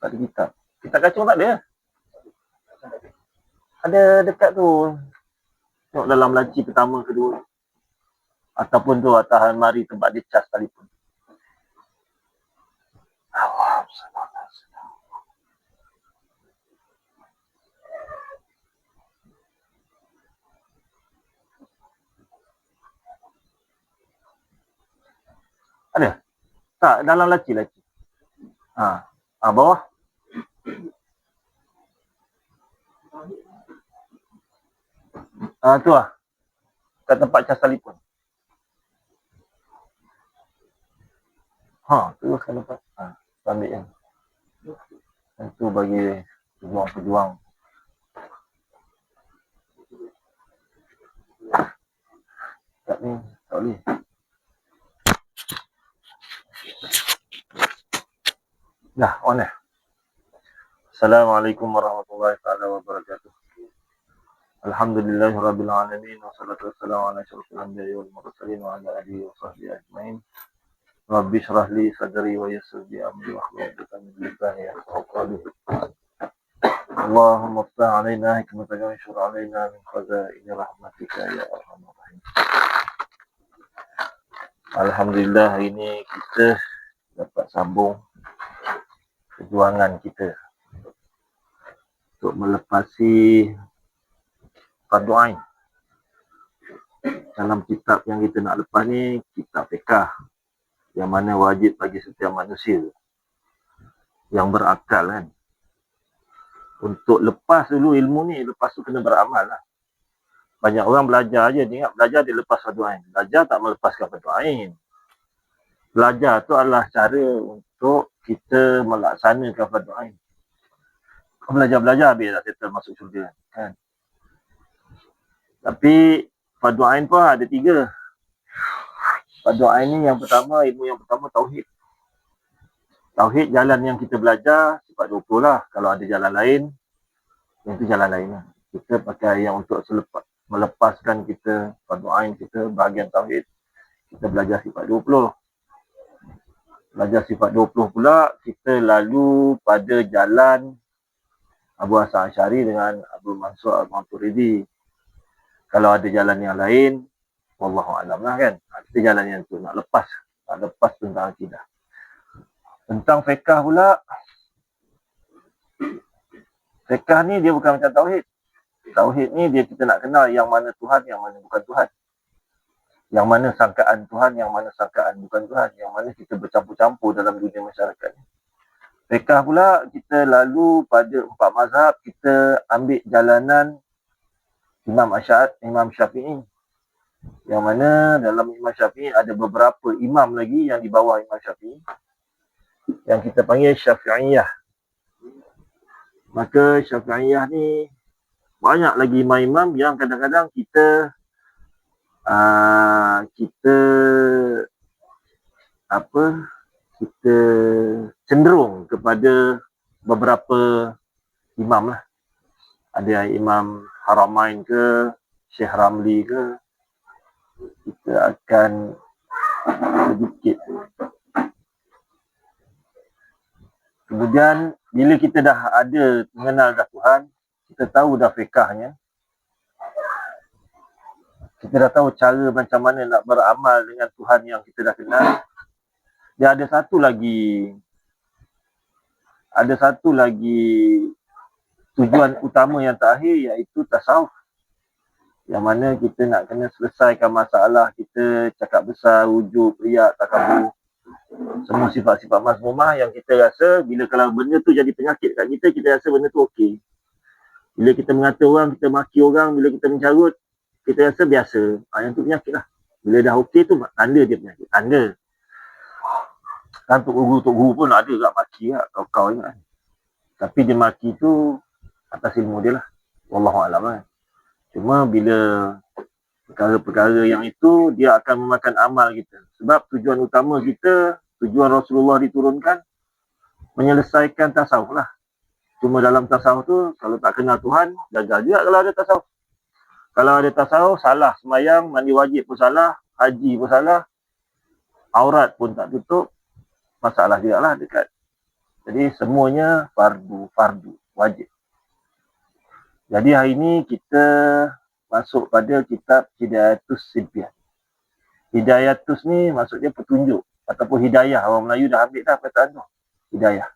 Tak ada kitab. Kitab kacung tak ada. Ada dekat tu. Tengok dalam laci pertama, kedua. Ataupun tu atas almari tempat dia cas telefon. Ada? Tak, dalam laci. Bawah. Tu lah. Kat tempat cas telefon. Terus kan dapat. Ambil yang. Itu bagi pejuang-pejuang. Tak ni, tak boleh. Dah, on dah. Assalamualaikum warahmatullahi wabarakatuh. Alhamdulillahirabbil alamin wassalatu wassalamu ala asyrofil anbiya'i wal mursalin wa ala alihi wa sahbihi ajmain. Rabbi shrah li sadri wa yassir li amri wahlul 'uqdatam min lisani yafqahu qawli. Allahumma iftah 'alaina hikmataka wa anshur 'alaina min khaza'ini rahmatika ya arhamar rahim. Alhamdulillah, hari ini kita dapat sambung perjuangan kita untuk melepasi fardu ain. Dalam kitab yang kita nak lepas ni, kitab fiqh, yang mana wajib bagi setiap manusia yang berakal kan, untuk lepas dulu ilmu ni, lepas tu kena beramal lah. Banyak orang belajar je, dia ingat belajar dia lepas fardu ain. Belajar tak melepaskan fardu ain. Belajar tu adalah cara untuk kita melaksanakan fardu ain. Belajar-belajar habis dah settle masuk syurga kan. Tapi fardu ain pun ada 3. Fardu ain ni yang pertama, ilmu yang pertama tauhid. Tauhid jalan yang kita belajar sifat 20 lah. Kalau ada jalan lain, yang tu jalan lain lah. Kita pakai yang untuk melepaskan kita fardu ain kita bahagian tauhid, kita belajar sifat 20. Belajar sifat 20 pula, kita lalu pada jalan Abu Hasan Asy'ari dengan Abu Mansur Al-Maturidi. Kalau ada jalan yang lain, wallahu a'lam lah kan. Kita jalan yang tu, nak lepas tentang akidah. Tentang fiqh pula, fiqh ni dia bukan macam tauhid. Tauhid ni dia kita nak kenal yang mana Tuhan, yang mana bukan Tuhan. Yang mana sangkaan Tuhan, yang mana sangkaan bukan Tuhan. Yang mana kita bercampur-campur dalam dunia masyarakat ni. Fiqh pula, kita lalu pada 4 mazhab, kita ambil jalanan Imam Syafi'i. Yang mana dalam Imam Syafi'i ada beberapa imam lagi yang di bawah Imam Syafi'i, yang kita panggil Syafi'iyah. Maka Syafi'iyah ni banyak lagi imam-imam yang kadang-kadang kita cenderung kepada beberapa imam lah. Ada Imam Haramain ke, Syekh Ramli ke. Kita akan sedikit. Kemudian bila kita dah ada mengenal dah Tuhan, kita tahu dah fiqhnya, kita dah tahu cara macam mana nak beramal dengan Tuhan yang kita dah kenal. Dia ada satu lagi tujuan utama yang terakhir, iaitu tasawuf. Yang mana kita nak kena selesaikan masalah kita, cakap besar, wujud, riak, takabur, semua sifat-sifat mazmumah yang kita rasa bila kalau benda tu jadi penyakit kat kita, kita rasa benda tu okey. Bila kita mengata orang, kita maki orang, bila kita mencarut, kita rasa biasa. Yang tu penyakit lah. Bila dah okey tu, tanda dia penyakit. Tanda. Kan Tok Guru pun ada kat maki lah, kau ingat. Tapi dia maki tu atas ilmu dia lah. Wallahualam lah. Cuma bila perkara-perkara yang itu, dia akan memakan amal kita. Sebab tujuan utama kita, tujuan Rasulullah diturunkan, menyelesaikan tasawuf lah. Cuma dalam tasawuf tu, kalau tak kenal Tuhan, gagal juga kalau ada tasawuf. Kalau ada tasawuf, salah sembahyang, mandi wajib pun salah, haji pun salah, aurat pun tak tutup, masalah juga lah dekat Jadi semuanya fardu, wajib. Jadi hari ini kita masuk pada kitab Hidayatus Sibyan. Hidayatus ni maksudnya petunjuk ataupun hidayah. Orang Melayu dah ambil dah perkataan tu. Hidayah.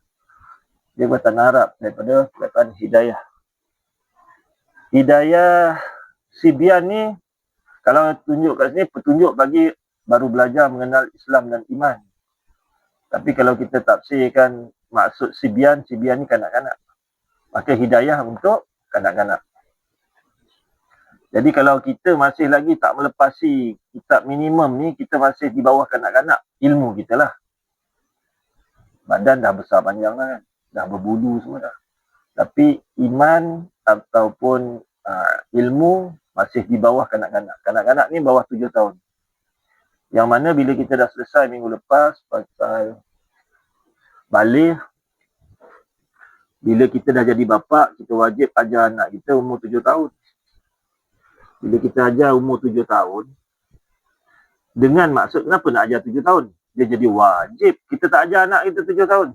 Dia perkataan Arab daripada perkataan hidayah. Hidayah Sibyan ni, kalau tunjuk kat sini, petunjuk bagi baru belajar mengenal Islam dan iman. Tapi kalau kita tafsirkan maksud Sibyan ni kanak-kanak. Maka hidayah untuk kanak-kanak. Jadi kalau kita masih lagi tak melepasi kitab minimum ni, kita masih di bawah kanak-kanak ilmu kita lah. Badan dah besar panjang lah kan. Dah berbulu semua dah. Tapi iman ataupun ilmu masih di bawah kanak-kanak. Kanak-kanak ni bawah 7 tahun. Yang mana bila kita dah selesai minggu lepas pasal balik, bila kita dah jadi bapa, kita wajib ajar anak kita umur 7 tahun. Bila kita ajar umur 7 tahun, dengan maksud kenapa nak ajar 7 tahun? Dia jadi wajib. Kita tak ajar anak kita 7 tahun,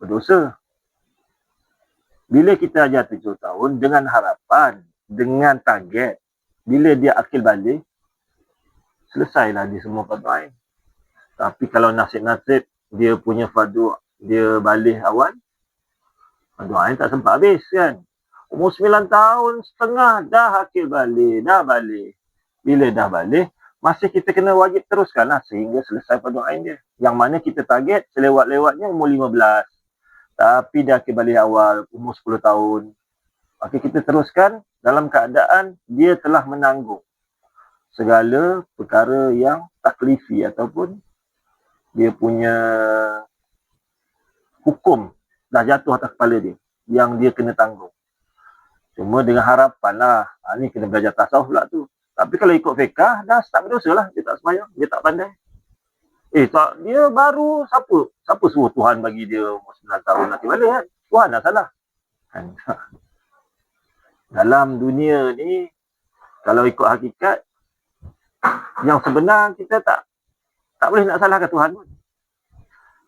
berdosa. Bila kita ajar 7 tahun dengan harapan, dengan target, bila dia akil balik, selesailah dia semua fardu ain. Tapi kalau nasib-nasib dia punya fardu, dia balik awal, fardu ain tak sempat habis kan. Umur 9 tahun setengah dah akil balik, dah balik. Bila dah balik, masih kita kena wajib teruskanlah sehingga selesai fardu ain dia. Yang mana kita target selewat-lewatnya umur 15. Tapi dah akil balik awal, umur 10 tahun. Maka kita teruskan dalam keadaan dia telah menanggung segala perkara yang taklifi ataupun dia punya hukum dah jatuh atas kepala dia yang dia kena tanggung. Cuma dengan harapan lah, ni kena belajar tasawuf pula tu. Tapi kalau ikut fiqah, dah start berdosa lah. Dia tak sembahyang, dia tak pandai. Tak, dia baru, siapa suruh Tuhan bagi dia umur 9 tahun nanti balik kan? Tuhan dah salah. Dalam dunia ni, kalau ikut hakikat, yang sebenar kita tak boleh nak salahkan Tuhan pun.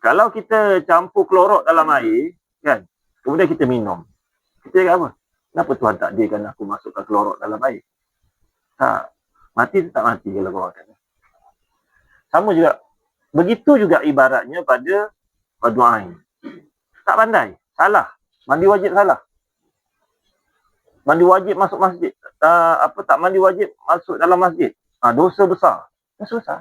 Kalau kita campur klorok dalam air, kan? Kemudian kita minum. Kita cakap apa? Kenapa Tuhan tak takdirkan aku masukkan klorok dalam air? Tak. Mati tak mati kalau korang kata. Sama juga. Begitu juga ibaratnya pada fardu ain. Tak pandai. Salah. Mandi wajib salah. Mandi wajib masuk masjid. Tak mandi wajib masuk dalam masjid. Dosa besar. Dosa besar.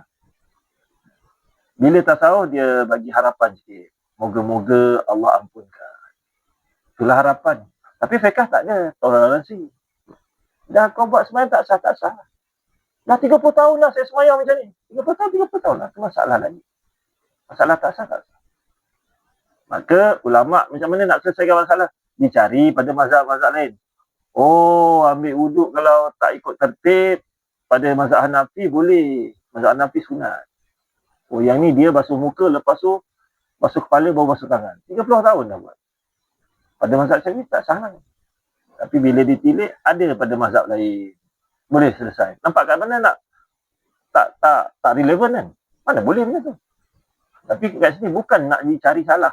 Bila tasawuf dia bagi harapan sikit. Moga-moga Allah ampunkan. Itulah harapan. Tapi fiqh tak ada toleransi. Dah kau buat sembahyang tak sah. Dah 30 tahun lah saya sembahyang macam ni. 30 tahun lah. Itu masalah lagi. Masalah tak sah. Maka ulama' macam mana nak selesaikan masalah? Dicari pada mazhab-mazhab lain. Ambil wuduk kalau tak ikut tertib pada mazhab Hanafi boleh. Mazhab Hanafi sunat. Yang ni dia basuh muka, lepas tu basuh kepala, baru basuh tangan. 30 tahun dah buat. Pada mazhab Syafi'i tak sah lah. Tapi bila ditilik, ada pada mazhab lain. Boleh selesai. Nampak kat mana nak tak relevan kan? Mana boleh macam tu. Tapi kat sini bukan nak dicari salah.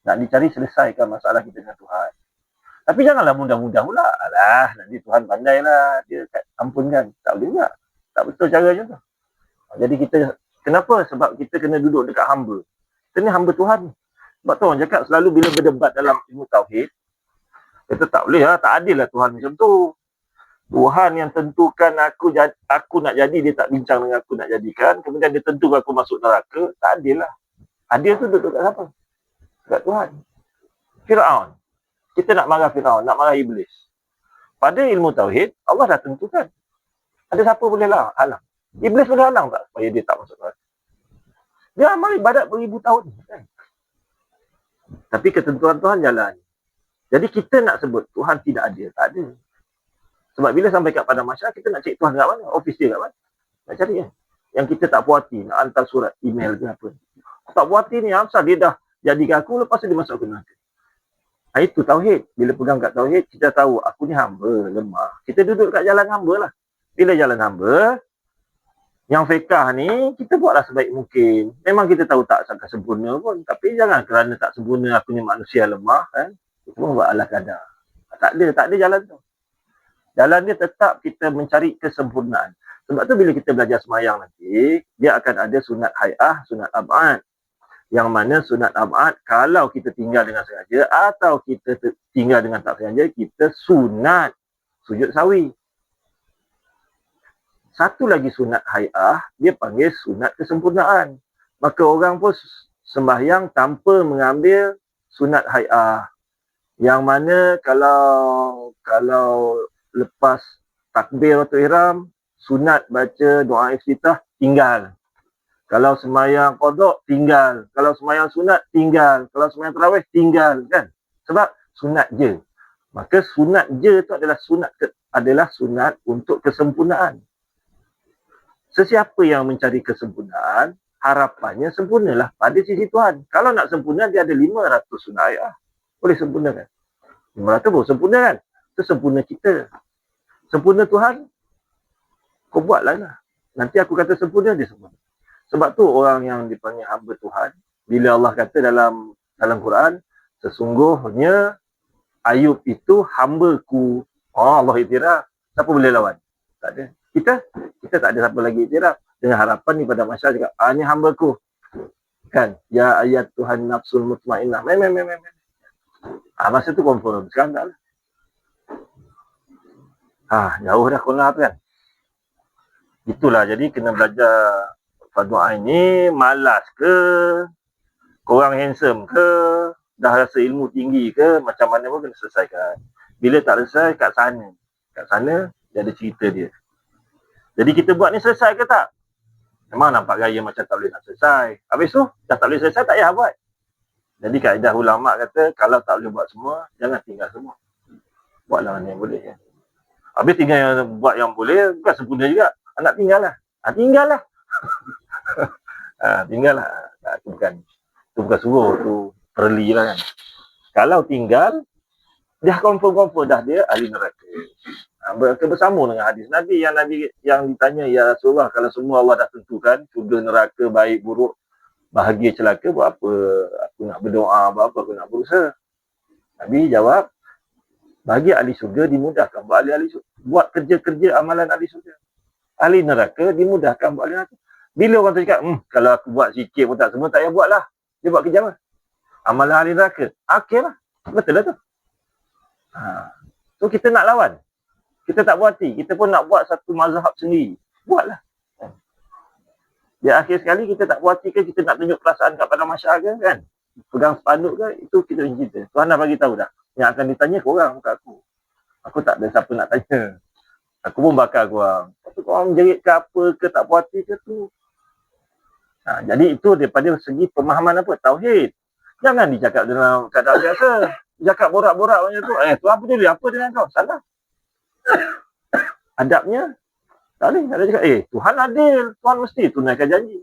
Nak dicari selesaikan masalah kita dengan Tuhan. Tapi janganlah mudah-mudah pula. Alah, nanti Tuhan pandai lah. Dia ampunkan. Tak boleh juga. Tak betul cara macam tu. Jadi kita, kenapa? Sebab kita kena duduk dekat hamba. Kita ni hamba Tuhan. Sebab tu orang cakap selalu bila berdebat dalam ilmu tauhid, kita tak boleh lah, tak adil lah Tuhan macam tu. Tuhan yang tentukan aku nak jadi, dia tak bincang dengan aku nak jadikan. Kemudian dia tentukan aku masuk neraka, tak adil lah. Adil tu duduk kat siapa? Kat Tuhan. Fir'aun. Kita nak marah Fir'aun, nak marah Iblis. Pada ilmu tauhid, Allah dah tentukan. Ada siapa boleh halang? Iblis boleh halang tak supaya dia tak masuk neraka? Dia amal ibadat beribu tahun. Kan? Tapi ketentuan Tuhan jalan. Jadi kita nak sebut Tuhan tidak adil. Tak ada. Sebab bila sampai kat padang mahsyar, kita nak cari Tuhan kat mana? Office dia kat mana? Nak cari kan? Yang kita tak puas hati, nak hantar surat, email ke apa. Tak puas hati ni, Hamzah dia dah jadikan aku, lepas tu dia masuk ke neraka. Itu tauhid. Bila pegang kat tauhid, kita tahu aku ni hamba, lemah. Kita duduk kat jalan hamba lah. Bila jalan hamba, Yang fiqah ni kita buatlah sebaik mungkin. Memang kita tahu tak akan sempurna pun, tapi jangan kerana tak sempurna aku ni manusia lemah kan. Kita pun buat ala kadar. Tak ada jalan tu. Jalan dia tetap kita mencari kesempurnaan. Sebab tu bila kita belajar semayang nanti, dia akan ada sunat hay'ah, sunat ab'ad. Yang mana sunat ab'ad, kalau kita tinggal dengan sengaja atau kita tinggal dengan tak sengaja, kita sunat sujud sawi. Satu lagi sunat hay'ah, dia panggil sunat kesempurnaan. Maka orang pun sembahyang tanpa mengambil sunat hay'ah. Yang mana kalau lepas takbir waktu ihram, sunat baca doa iftitah, tinggal. Kalau sembahyang qada, tinggal. Kalau sembahyang sunat, tinggal. Kalau sembahyang tarawih, tinggal. Kan? Sebab sunat je. Maka sunat je itu adalah sunat untuk kesempurnaan. Sesiapa yang mencari kesempurnaan, harapannya sempurnalah pada sisi Tuhan. Kalau nak sempurna, dia ada 500 sunat ayat. Boleh sempurnakan. 500 boleh sempurna kan? Itu sempurna kita. Sempurna Tuhan, kau buatlah lah. Nanti aku kata sempurna, dia sempurna. Sebab tu orang yang dipanggil hamba Tuhan, bila Allah kata dalam Quran, sesungguhnya Ayub itu hamba-Ku. Allah iktiraf. Siapa boleh lawan? Tak ada. Kita tak ada siapa lagi iktiraf. Dengan harapan ni pada masyarakat cakap, ni hamba-Ku. Kan? Ya ayat Tuhan nafsul mutmainnah. Masa tu confirm. Sekarang tak lah. Jauh dah kolab kan? Itulah, jadi kena belajar fardu ain ni. Malas ke? Korang handsome ke? Dah rasa ilmu tinggi ke? Macam mana pun kena selesaikan. Bila tak selesai, kat sana dia ada cerita dia. Jadi kita buat ni selesai ke tak? Memang nampak gaya macam tak boleh nak selesai. Habis tu, dah tak boleh selesai, tak payah buat. Jadi kaedah ulama' kata, kalau tak boleh buat semua, jangan tinggal semua. Buatlah mana yang boleh. Ya. Habis tinggal yang buat yang boleh, bukan sempurna juga. Nak tinggal lah. Tinggal lah. Tinggal lah. Itu bukan suruh, tu perli lah kan. Kalau tinggal, dah confirm dah dia ahli neraka. Bersambung dengan hadis Nabi yang ditanya, ya Rasulullah, kalau semua Allah dah tentukan, syurga, neraka, baik, buruk, bahagia, celaka, buat apa aku nak berdoa, buat apa aku nak berusaha? Nabi jawab, bagi ahli syurga dimudahkan buat ahli syurga, buat kerja-kerja amalan ahli syurga. Ahli neraka dimudahkan buat ahli neraka. Bila orang tu cakap, kalau aku buat sikit pun tak semua, tak payah buat lah. Dia buat kerja apa? Amalan ahli neraka. Okey lah. Betul lah tu. So kita nak lawan. Kita tak buat hati. Kita pun nak buat satu mazhab sendiri. Buatlah. Ya akhir sekali kita tak buat hati ke, kita nak tunjuk perasaan kepada masyarakat kan? Pegang spanduk ke, itu kita cerita. Tuhan dah bagi tahu dah. Yang akan ditanya korang, bukan aku. Aku tak ada siapa nak tanya. Aku pun bakal korang. Tapi korang menjerit ke apa ke, tak puas hati ke tu. Jadi itu daripada segi pemahaman apa? Tauhid. Jangan dicakap dalam keadaan biasa. Cakap borak-borak macam tu. Tuhan peduli apa dengan kau? Salah. Adabnya tak boleh. Ada cakap, Tuhan adil. Tuhan mesti tunaikan janji.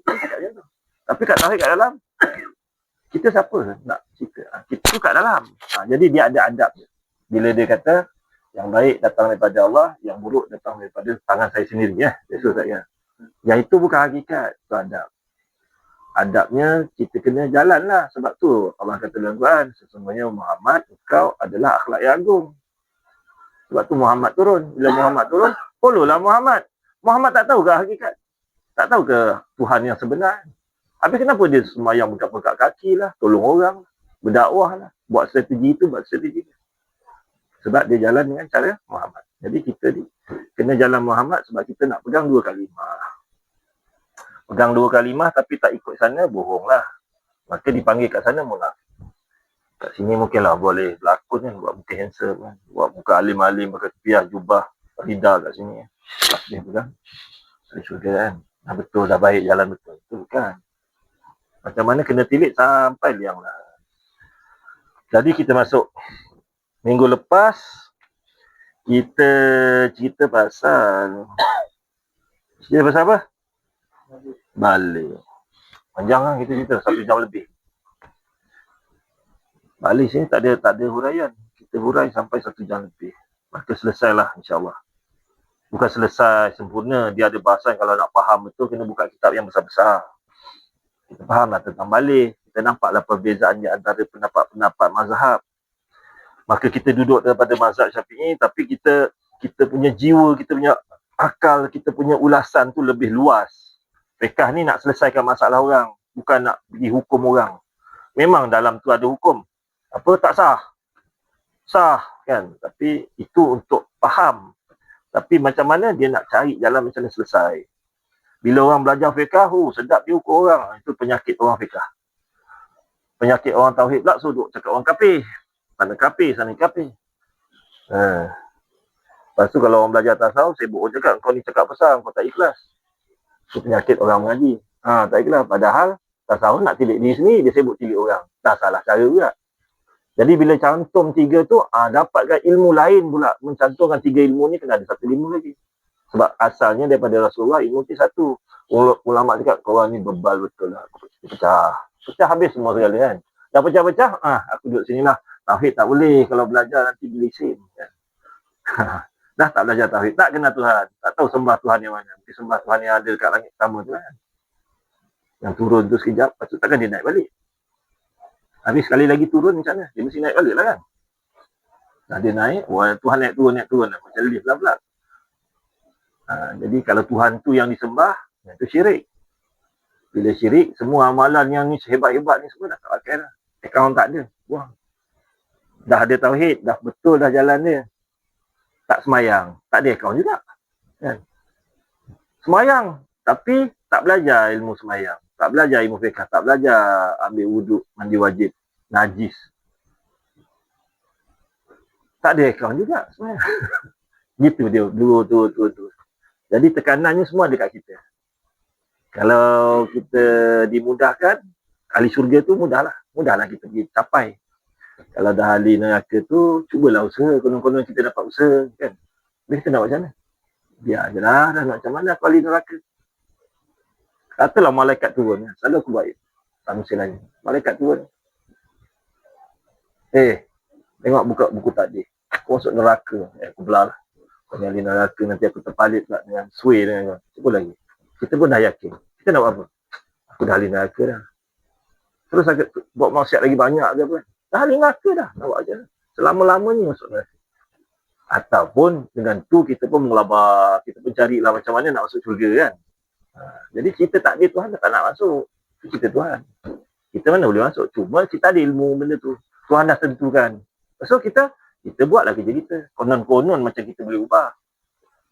Tapi kat tauhid kat dalam, kita siapa nak cerita? Kita tu kat dalam. Jadi dia ada adab dia. Bila dia kata, yang baik datang daripada Allah, yang buruk datang daripada tangan saya sendiri. Biasa saya. Yang itu bukan hakikat. Itu adab. Adabnya kita kena jalan lah. Sebab tu Allah kata dalam Quran, sesungguhnya Muhammad, engkau adalah akhlak yang agung. Sebab tu Muhammad turun. Bila Muhammad turun, follow-lah Muhammad. Muhammad tak tahu ke hakikat? Tak tahu ke Tuhan yang sebenar? Habis kenapa dia sembahyang bengkak-bengkak kaki lah, tolong orang, berdakwah lah, buat strategi itu, buat strategi itu. Sebab dia jalan dengan cara Muhammad. Jadi kita kena jalan Muhammad sebab kita nak pegang dua kalimah. Pegang dua kalimah tapi tak ikut sana, bohonglah. Maka dipanggil kat sana munafik. Kat sini mungkinlah boleh berlakon kan, buat muka handsome kan, buat muka alim-alim pakai piah, jubah, rida kat sini. Tak boleh pegang. Saya syurga kan. Dah betul, dah baik, jalan betul. Itu bukan. Macam mana kena tilik sampai liang lah. Jadi kita masuk minggu lepas, kita cerita pasal apa? Balik. Panjang lah kita cerita, 1 jam lebih. Balik sini tak ada huraian. Kita hurai sampai 1 jam lebih. Maka selesailah insyaAllah. Bukan selesai sempurna, dia ada bahasan kalau nak faham betul kena buka kitab yang besar-besar. Kita fahamlah tentang balik, kita nampaklah perbezaan di antara pendapat-pendapat mazhab. Maka kita duduk daripada mazhab Syafi'i, tapi kita punya jiwa, kita punya akal, kita punya ulasan tu lebih luas. Fiqh ni nak selesaikan masalah orang, bukan nak pergi hukum orang. Memang dalam tu ada hukum. Apa tak sah? Sah kan? Tapi itu untuk faham. Tapi macam mana dia nak cari jalan macam mana selesai. Bila orang belajar fiqh, sedap dia hukum orang. Itu penyakit orang fiqh. Penyakit orang tauhid pula duduk cakap orang kafir. Sana kafir, sana kafir. Lepas tu kalau orang belajar tasawuf, sibuk orang cakap, kau ni cakap besar, kau tak ikhlas. Itu penyakit orang mengaji. Tak ikhlas. Padahal tasawuf nak tilik diri sendiri, dia sibuk tilik orang. Dah salah cara juga. Jadi bila cantum 3 tu, dapatkan ilmu lain pula. Mencantumkan 3 ilmu ni, kena ada 1 ilmu lagi. Sebab asalnya daripada Rasulullah, ilmu tu 1. Ulama cakap, korang ni bebal betul lah. Pecah. Pecah habis semua segala kan. Dah pecah-pecah, aku duduk sini lah. Tauhid tak boleh. Kalau belajar nanti bilisin. Kan? Dah tak belajar tauhid, tak kenal Tuhan. Tak tahu sembah Tuhan yang mana. Mungkin sembah Tuhan yang ada dekat langit pertama tu kan. Yang turun tu sekejap, lepas tu takkan dia naik balik. Habis sekali lagi turun macam mana? Dia mesti naik balik lah kan. Dah dia naik, Tuhan naik turun lah. Macam lift lah pula. Jadi kalau Tuhan tu yang disembah, itu syirik. Bila syirik, semua amalan yang ni sehebat-hebat ni semua dah tak pakai lah. Akaun tak ada, buang. Dah ada tauhid, dah betul dah jalan dia. Tak semayang, tak ada akaun juga. Kan? Semayang, tapi tak belajar ilmu semayang. Tak belajar ilmu fiqh, tak belajar ambil wuduk, mandi wajib, najis. Tak ada akaun juga semayang. Gitu dia, dua. Jadi tekanannya semua ada kat kita. Kalau kita dimudahkan, ahli syurga tu mudahlah kita pergi capai. Kalau dah ahli neraka tu, cubalah usaha, konon-konon kita dapat usaha kan. Tapi kita nak macam mana? Biar je lah, dah nak macam mana aku ahli neraka. Katalah malaikat turun, selalu aku buat manusia lain. Malaikat turun. Tengok buka buku takdir. Aku masuk neraka. Aku belah lah. Kau ni ahli neraka, nanti aku terpalit pula dengan sway dengan kau. Cuba lagi. Kita pun dah yakin. Kita nak buat apa? Aku dah ahli neraka dah. Terus aku buat maksiat lagi banyak ke apa? Dah ahli neraka dah. Nak buat je. Selama-lamanya masuk neraka. Ataupun dengan tu kita pun mengelabar. Kita pun carilah macam mana nak masuk syurga kan. Jadi kita tak ada Tuhan tak nak masuk. Itu kita Tuhan. Kita mana boleh masuk. Cuma kita ada ilmu benda tu. Tuhan dah tentukan. So kita buatlah kerja kita. Konon-konon macam kita boleh ubah.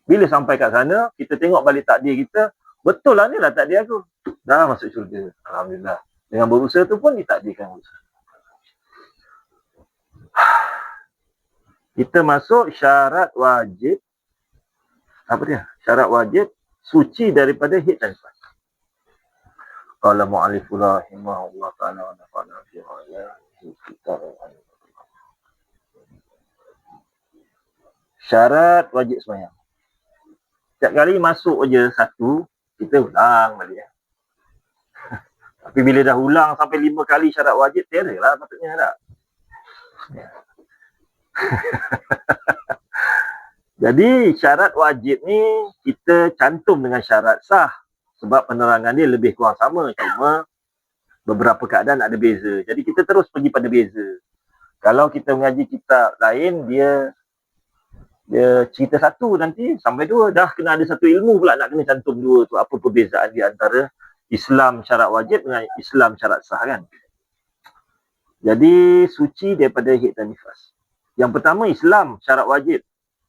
Bila sampai kat sana, kita tengok balik takdir kita. Betul lah ni lah takdir aku. Dah masuk syurga. Alhamdulillah. Dengan berusaha tu pun ditakdirkan usaha. Kita masuk syarat wajib. Apa dia? Syarat wajib suci daripada hid dan nifas. Qala mu'allifur rahimahullah ta'ala wa nafa'na fi ayatihi kitab. Syarat wajib sembahyang. Setiap kali masuk je satu, kita ulang balik. Tapi bila dah ulang sampai 5 kali syarat wajib, terror lah patutnya tak? Jadi syarat wajib ni kita cantum dengan syarat sah. Sebab penerangan dia lebih kurang sama. Cuma beberapa keadaan ada beza. Jadi kita terus pergi pada beza. Kalau kita mengaji kitab lain, dia cerita satu nanti sampai 2. Dah kena ada satu ilmu pula nak kena cantum 2 tu. Apa perbezaan di antara Islam syarat wajib dengan Islam syarat sah kan. Jadi suci daripada hid dan nifas. Yang pertama Islam syarat wajib.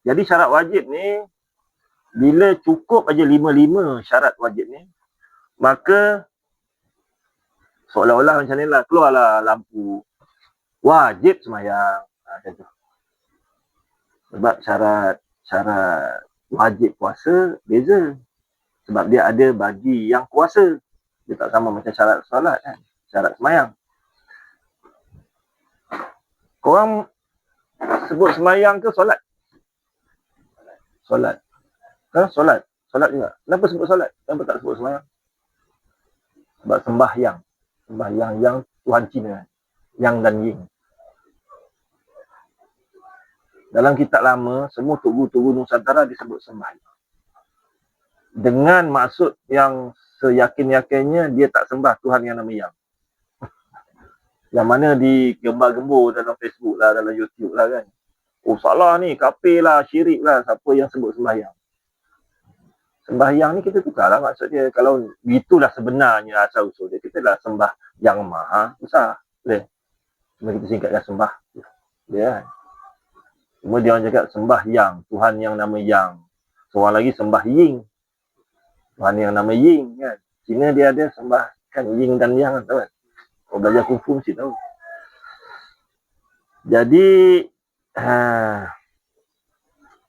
Jadi syarat wajib ni bila cukup aja 5 syarat wajib ni, maka seolah-olah macam ni lah, keluarlah lampu wajib sembahyang. Macam tu. Sebab syarat wajib puasa beza. Sebab dia ada bagi yang kuasa. Dia tak sama macam syarat solat kan. Syarat sembahyang. Korang sebut sembahyang ke solat? Solat. Solat. Solat juga. Kenapa sebut solat? Kenapa tak sebut sembahyang? Sebab sembahyang. Sembahyang yang Tuhan Cina. Yang dan Ying. Dalam kitab lama, semua Tok Guru Nusantara disebut sembahyang. dengan maksud yang seyakin-yakinnya dia tak sembah Tuhan yang nama Yang. Yang mana digembar-gembur dalam Facebook lah, dalam YouTube lah kan. Oh salah ni, kafir lah, syirik lah, siapa yang sebut sembahyang. Sembahyang ni kita tukar lah maksud dia. Kalau itulah sebenarnya asal usul dia, kita dah sembah yang maha besar. Boleh? Cuma kita singkatkan sembah. Dia kan. Cuma dia orang cakap sembah yang, Tuhan yang nama Yang. Seorang lagi sembah Ying. Tuhan yang nama Ying kan. Cina dia ada sembah kan Ying dan Yang tahu kan. Kalau belajar kungfu mesti tahu. Jadi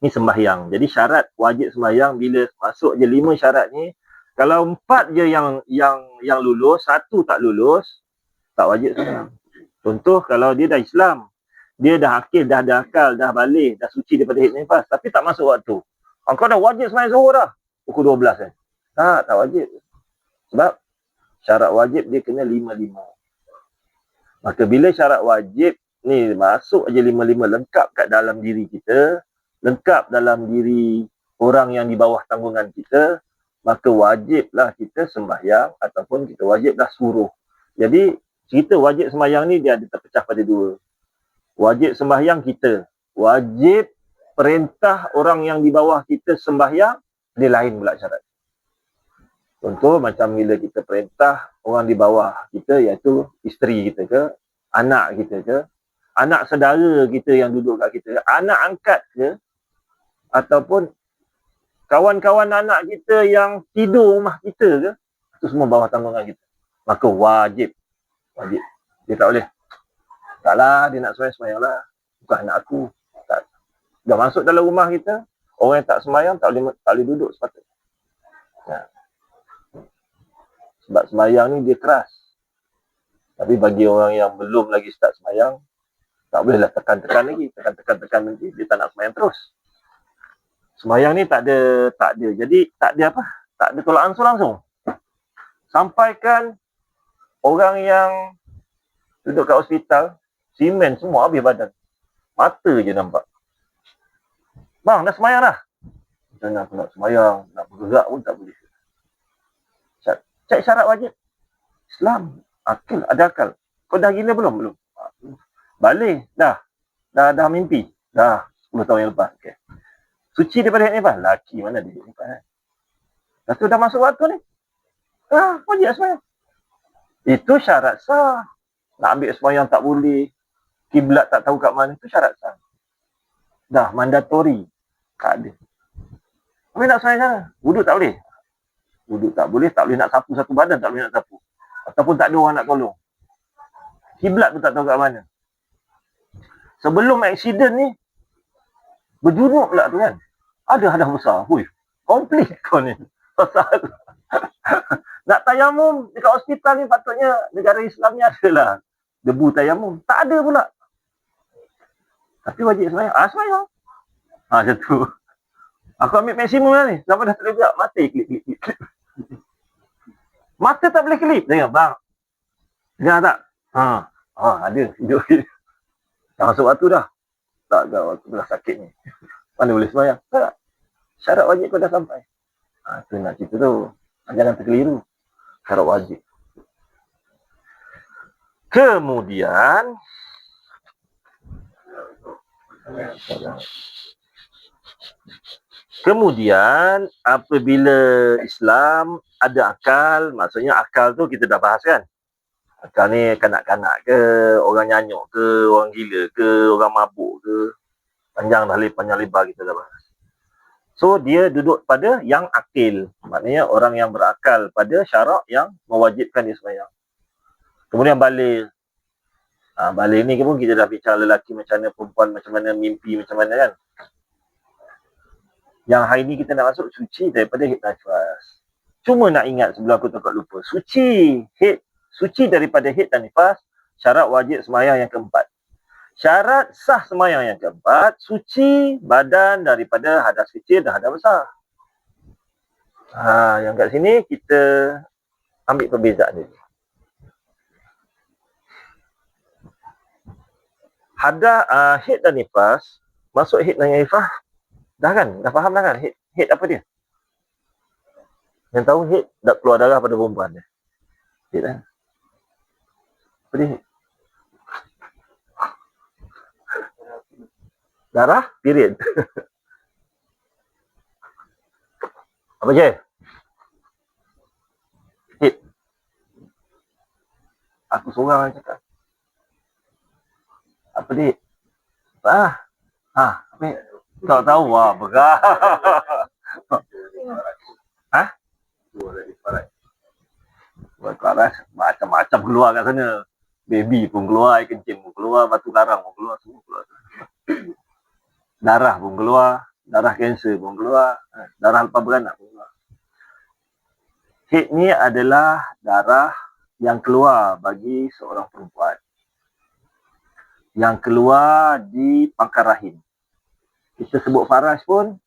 ni sembahyang. Jadi syarat wajib sembahyang bila masuk je 5 syarat ni, kalau 4 je yang lulus, 1 tak lulus, tak wajib sembahyang. Contoh kalau dia dah Islam, dia dah akil, dah ada akal, dah balik, dah suci daripada haid nifas, tapi tak masuk waktu. Kau dah wajib sembahyang zuhur dah. Pukul 12 kan. Tak wajib. Sebab syarat wajib dia kena 5-5. Maka bila syarat wajib ni masuk aja 5-5 lengkap kat dalam diri kita, lengkap dalam diri orang yang di bawah tanggungan kita, maka wajiblah kita sembahyang ataupun kita wajiblah suruh. Jadi cerita wajib sembahyang ni dia ada terpecah pada 2. Wajib sembahyang kita, wajib perintah orang yang di bawah kita sembahyang, dia lain pula syarat. Contoh macam bila kita perintah orang di bawah kita, iaitu isteri kita ke, anak kita ke, anak saudara kita yang duduk kat kita, anak angkat ke, ataupun kawan-kawan anak kita yang tidur rumah kita ke, itu semua bawah tanggungan kita. Maka wajib. Dia tak boleh. Taklah, dia nak sembahyang lah. Bukan anak aku. Tak. Dah masuk dalam rumah kita, orang yang tak sembahyang tak boleh duduk sepatutnya. Nah. Sebab sembahyang ni dia keras. Tapi bagi orang yang belum lagi start sembahyang, tak bolehlah tekan-tekan lagi. Tekan nanti, dia tak nak sembahyang terus. Sembahyang ni tak ada. Jadi tak ada apa? Tak ada tolak ansur langsung. Sampaikan orang yang duduk kat hospital, simen semua habis badan. Mata je nampak. Bang, dah sembahyang dah? Macam mana aku nak sembahyang? Nak bergerak pun tak boleh. Cek syarat wajib. Islam. Akil, ada akal. Kau dah gila belum? Belum. Balik. Dah mimpi. Dah 10 tahun yang lepas. Okay. Suci daripada haid nifas. Laki mana dia haid nifas. Lepas tu dah masuk waktu ni. Wajib sembahyang. Itu syarat sah. Nak ambil sembahyang tak boleh. Kiblat tak tahu kat mana. Itu syarat sah. Dah mandatory. Tak ada. Tapi nak sembahyang sana. Wuduk tak boleh. Wuduk tak boleh nak sapu satu badan, tak boleh nak sapu. Ataupun tak ada orang nak tolong. Kiblat pun tak tahu kat mana. Sebelum aksiden ni, berjunuk pula tu kan. Ada hadas besar. Hui, komplit kau ni. Nak tayamum dekat hospital ni patutnya negara Islam ni adalah debu tayamum. Tak ada pula. Tapi wajib sembahyang. Sembahyang. Macam tu. Aku ambil maksimum lah ni. Sampai dah tak boleh gerak. Mata klip. Mata tak boleh kelip. Dengar, bang. Dengar tak? Ada. Hidup. Dah masuk waktu dah. Tak, waktu dah sakit ni. Mana boleh sembahyang? Tak. Syarat wajib kau dah sampai. Tu nak cerita tu. Jangan terkeliru. Syarat wajib. Kemudian apabila Islam ada akal, maksudnya akal tu kita dah bahas kan. Akal ni kanak-kanak ke, orang nyanyuk ke, orang gila ke, orang mabuk ke. Panjang lebar kita dah bahas. So dia duduk pada yang akil. Maknanya orang yang berakal pada syarak yang mewajibkan dia sembahyang. Kemudian balik. Balik ni pun kita dah bincang lelaki macam mana, perempuan macam mana, mimpi macam mana kan. Yang hari ni kita nak masuk suci daripada haid nifas. Cuma nak ingat sebelum aku takut lupa. Suci daripada haid dan nifas, syarat wajib sembahyang yang keempat. Syarat sah sembahyang yang keempat, suci badan daripada hadas kecil dan hadas besar. Yang kat sini kita ambil perbezaan ni. Haid dan nifas, masuk haid dan nifas, dah kan? Dah faham dah kan? Haid apa dia? Yang tahu haid tak keluar darah pada perempuan dia. Haid kan? Apa dia haid? Darah? Period. Apa je? Haid. Aku seorang yang cakap. Apa dia? Apa dia? Tak tahu lah. Berat. Paras. Macam-macam keluar kat sana. Baby pun keluar, air kencing pun keluar, batu karang pun keluar, semua keluar. Darah pun keluar, darah kanser pun keluar, darah lepas beranak pun keluar. Haid ni adalah darah yang keluar bagi seorang perempuan. Yang keluar di pangkal rahim. Kita sebut faras pun,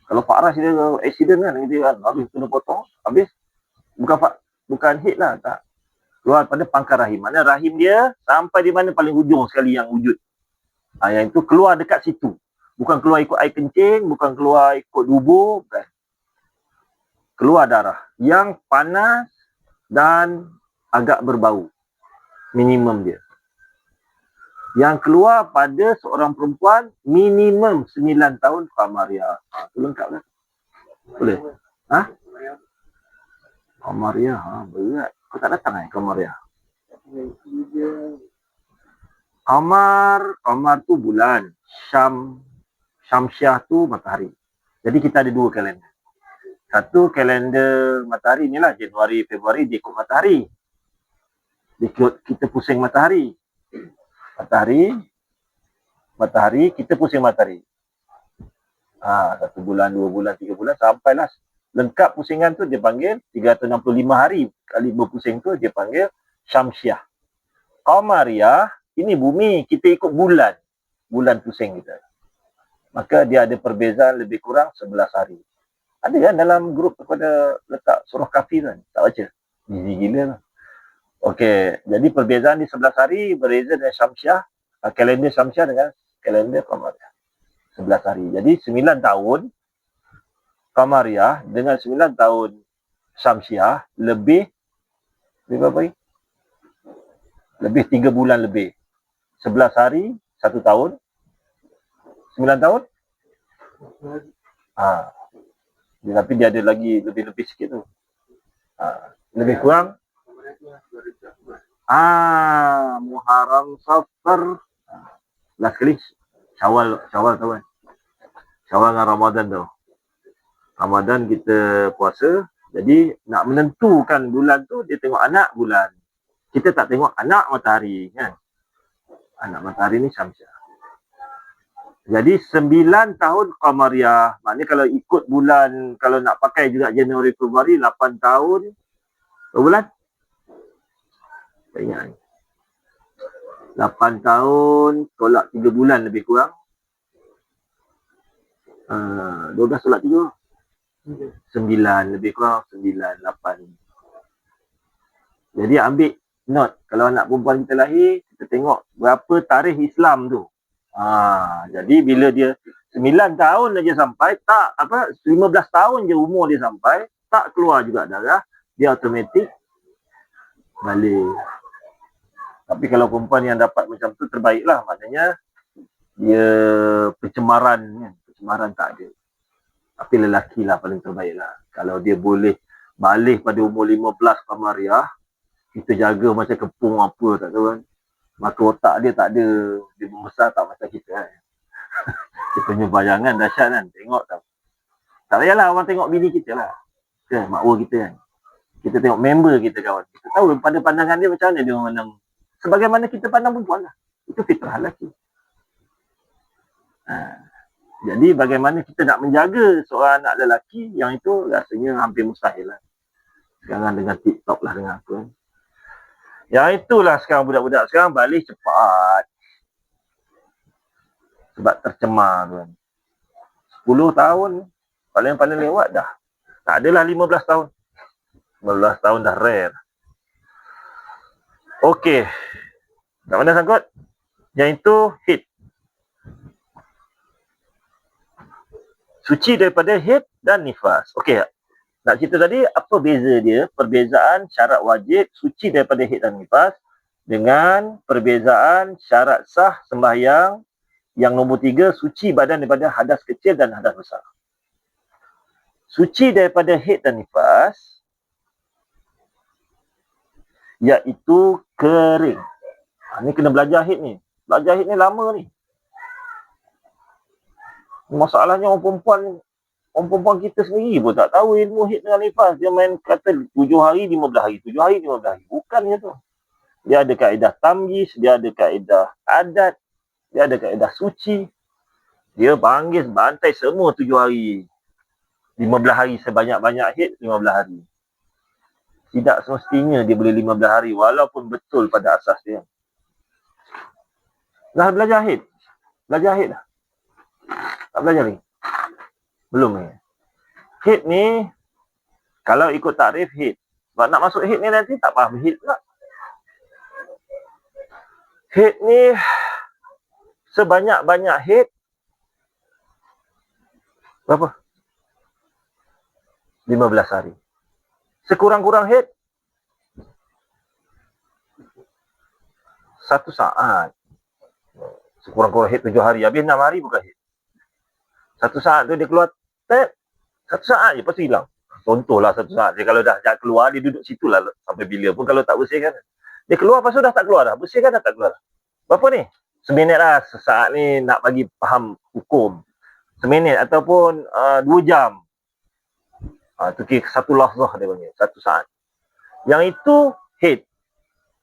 kalau faras dia accident kan, dia kan, habis kena potong, habis bukan haid lah, tak. Keluar pada pangkal rahim. Mana rahim dia sampai di mana paling hujung sekali yang wujud. Yang itu keluar dekat situ. Bukan keluar ikut air kencing, bukan keluar ikut dubur, bukan. Keluar darah yang panas dan agak berbau. Minimum dia. Yang keluar pada seorang perempuan minimum 9 tahun Qamariah. Itu lengkap kan? Boleh? Qamariah, berat. Kau tak datang Qamariah? Qamar tu bulan. Syamsiah tu matahari. Jadi kita ada 2 kalender. Satu kalender matahari ni lah, Januari, Februari dia ikut matahari. Kita pusing matahari. Matahari, kita pusing matahari. 1 bulan, 2 bulan, 3 bulan, sampailah lengkap pusingan tu dia panggil 365 hari kali berpusing tu dia panggil Syamsiah. Qamariah, ini bumi, kita ikut bulan pusing kita. Maka dia ada perbezaan lebih kurang 11 hari. Ada kan dalam grup kepada letak surah Kahfi kan? Tak baca? Gizi gila lah. Okey, jadi perbezaan di 11 hari berbeza dengan Syamsiah, kalender Syamsiah dengan kalender Qamariah. 11 hari. Jadi 9 tahun Qamariah dengan 9 tahun Syamsiah lebih berapa hari? Lebih 3 bulan lebih. 11 hari, 1 tahun. 9 tahun? Tapi dia ada lagi lebih-lebih sikit tu. Lebih kurang? Muharram, Safar. Last kali Syawal tahu kan? Syawal dengan Ramadan tu. Ramadan kita puasa. Jadi nak menentukan bulan tu dia tengok anak bulan. Kita tak tengok anak matahari kan. Anak matahari ni Syamsiah. Jadi 9 tahun Qamariah. Maknanya kalau ikut bulan, kalau nak pakai juga Januari, Februari, 8 tahun. Berapa bulan? Tak ingat. 8 tahun, tolak 3 bulan lebih kurang. 12 tolak 3. 9, lebih kurang 9, 8. Jadi ambil note. Kalau anak perempuan kita lahir, kita tengok berapa tarikh Islam tu. Jadi bila dia 9 tahun aja sampai, 15 tahun je umur dia sampai, tak keluar juga darah, dia automatik balik. Tapi kalau perempuan yang dapat macam tu terbaiklah, maknanya dia pencemaran tak ada. Tapi lelaki lah paling terbaik lah. Kalau dia boleh balik pada umur 15 Qamariah, kita jaga macam kepung apa tak tahu kan. Maka otak dia tak ada, dia membesar tak macam kita kan. Dia punya bayangan dahsyat kan, tengok tak. Tak payahlah orang tengok bini kita lah. Kan, makwa kita kan. Kita tengok member kita kawan. Kita tahu pada pandangan dia macam mana dia memandang. Sebagaimana kita pandang perempuan lah. Itu fitrah lelaki. Jadi bagaimana kita nak menjaga seorang anak lelaki yang itu rasanya hampir mustahil lah. Sekarang dengan TikTok lah dengan apa. Yang itulah sekarang budak-budak sekarang balik cepat. Sebab tercemar kan. 10 tahun paling-paling lewat dah. Tak adalah 15 tahun. 15 tahun dah rare. Okey. Tak mana sangkut? Yang itu haid. Suci daripada haid dan nifas. Okey. Nak cerita tadi, apa beza dia? Perbezaan syarat wajib suci daripada haid dan nifas dengan perbezaan syarat sah sembahyang yang nombor 3, suci badan daripada hadas kecil dan hadas besar. Suci daripada haid dan nifas iaitu kering. Ni kena belajar haid ni. Belajar haid ni lama ni. Masalahnya orang perempuan kita sendiri pun tak tahu ilmu haid dengan nifas. Dia main kata 7 hari 15 hari, 7 hari 15 hari. Bukan macam tu. Dia ada kaedah tamyiz, dia ada kaedah adat, dia ada kaedah suci. Dia panggil bantai semua 7 hari. 15 hari sebanyak-banyak haid 15 hari. Tidak semestinya dia boleh 15 hari walaupun betul pada asas dia. Dah belajar haid? Belajar haid dah? Tak belajar lagi? Belum ni. Haid ni, kalau ikut takrif haid. Sebab nak masuk haid ni nanti tak faham haid pula. Haid ni, sebanyak-banyak haid, berapa? 15 hari. Sekurang-kurang haid, 1 saat. Sekurang-kurang haid 7 hari. Habis 6 hari bukan haid. 1 saat tu dia keluar, 1 saat je, lepas tu hilang. Contohlah 1 saat. Dia kalau dah keluar, dia duduk situ lah sampai bila pun kalau tak bersihkan. Dia keluar, lepas tu dah tak keluar dah. Bersihkan dah tak keluar dah. Berapa ni? Seminit lah. Sesaat ni nak bagi faham hukum. Seminit ataupun 2 jam. Tu kira 1 lafzah dia panggil. 1 saat. Yang itu haid.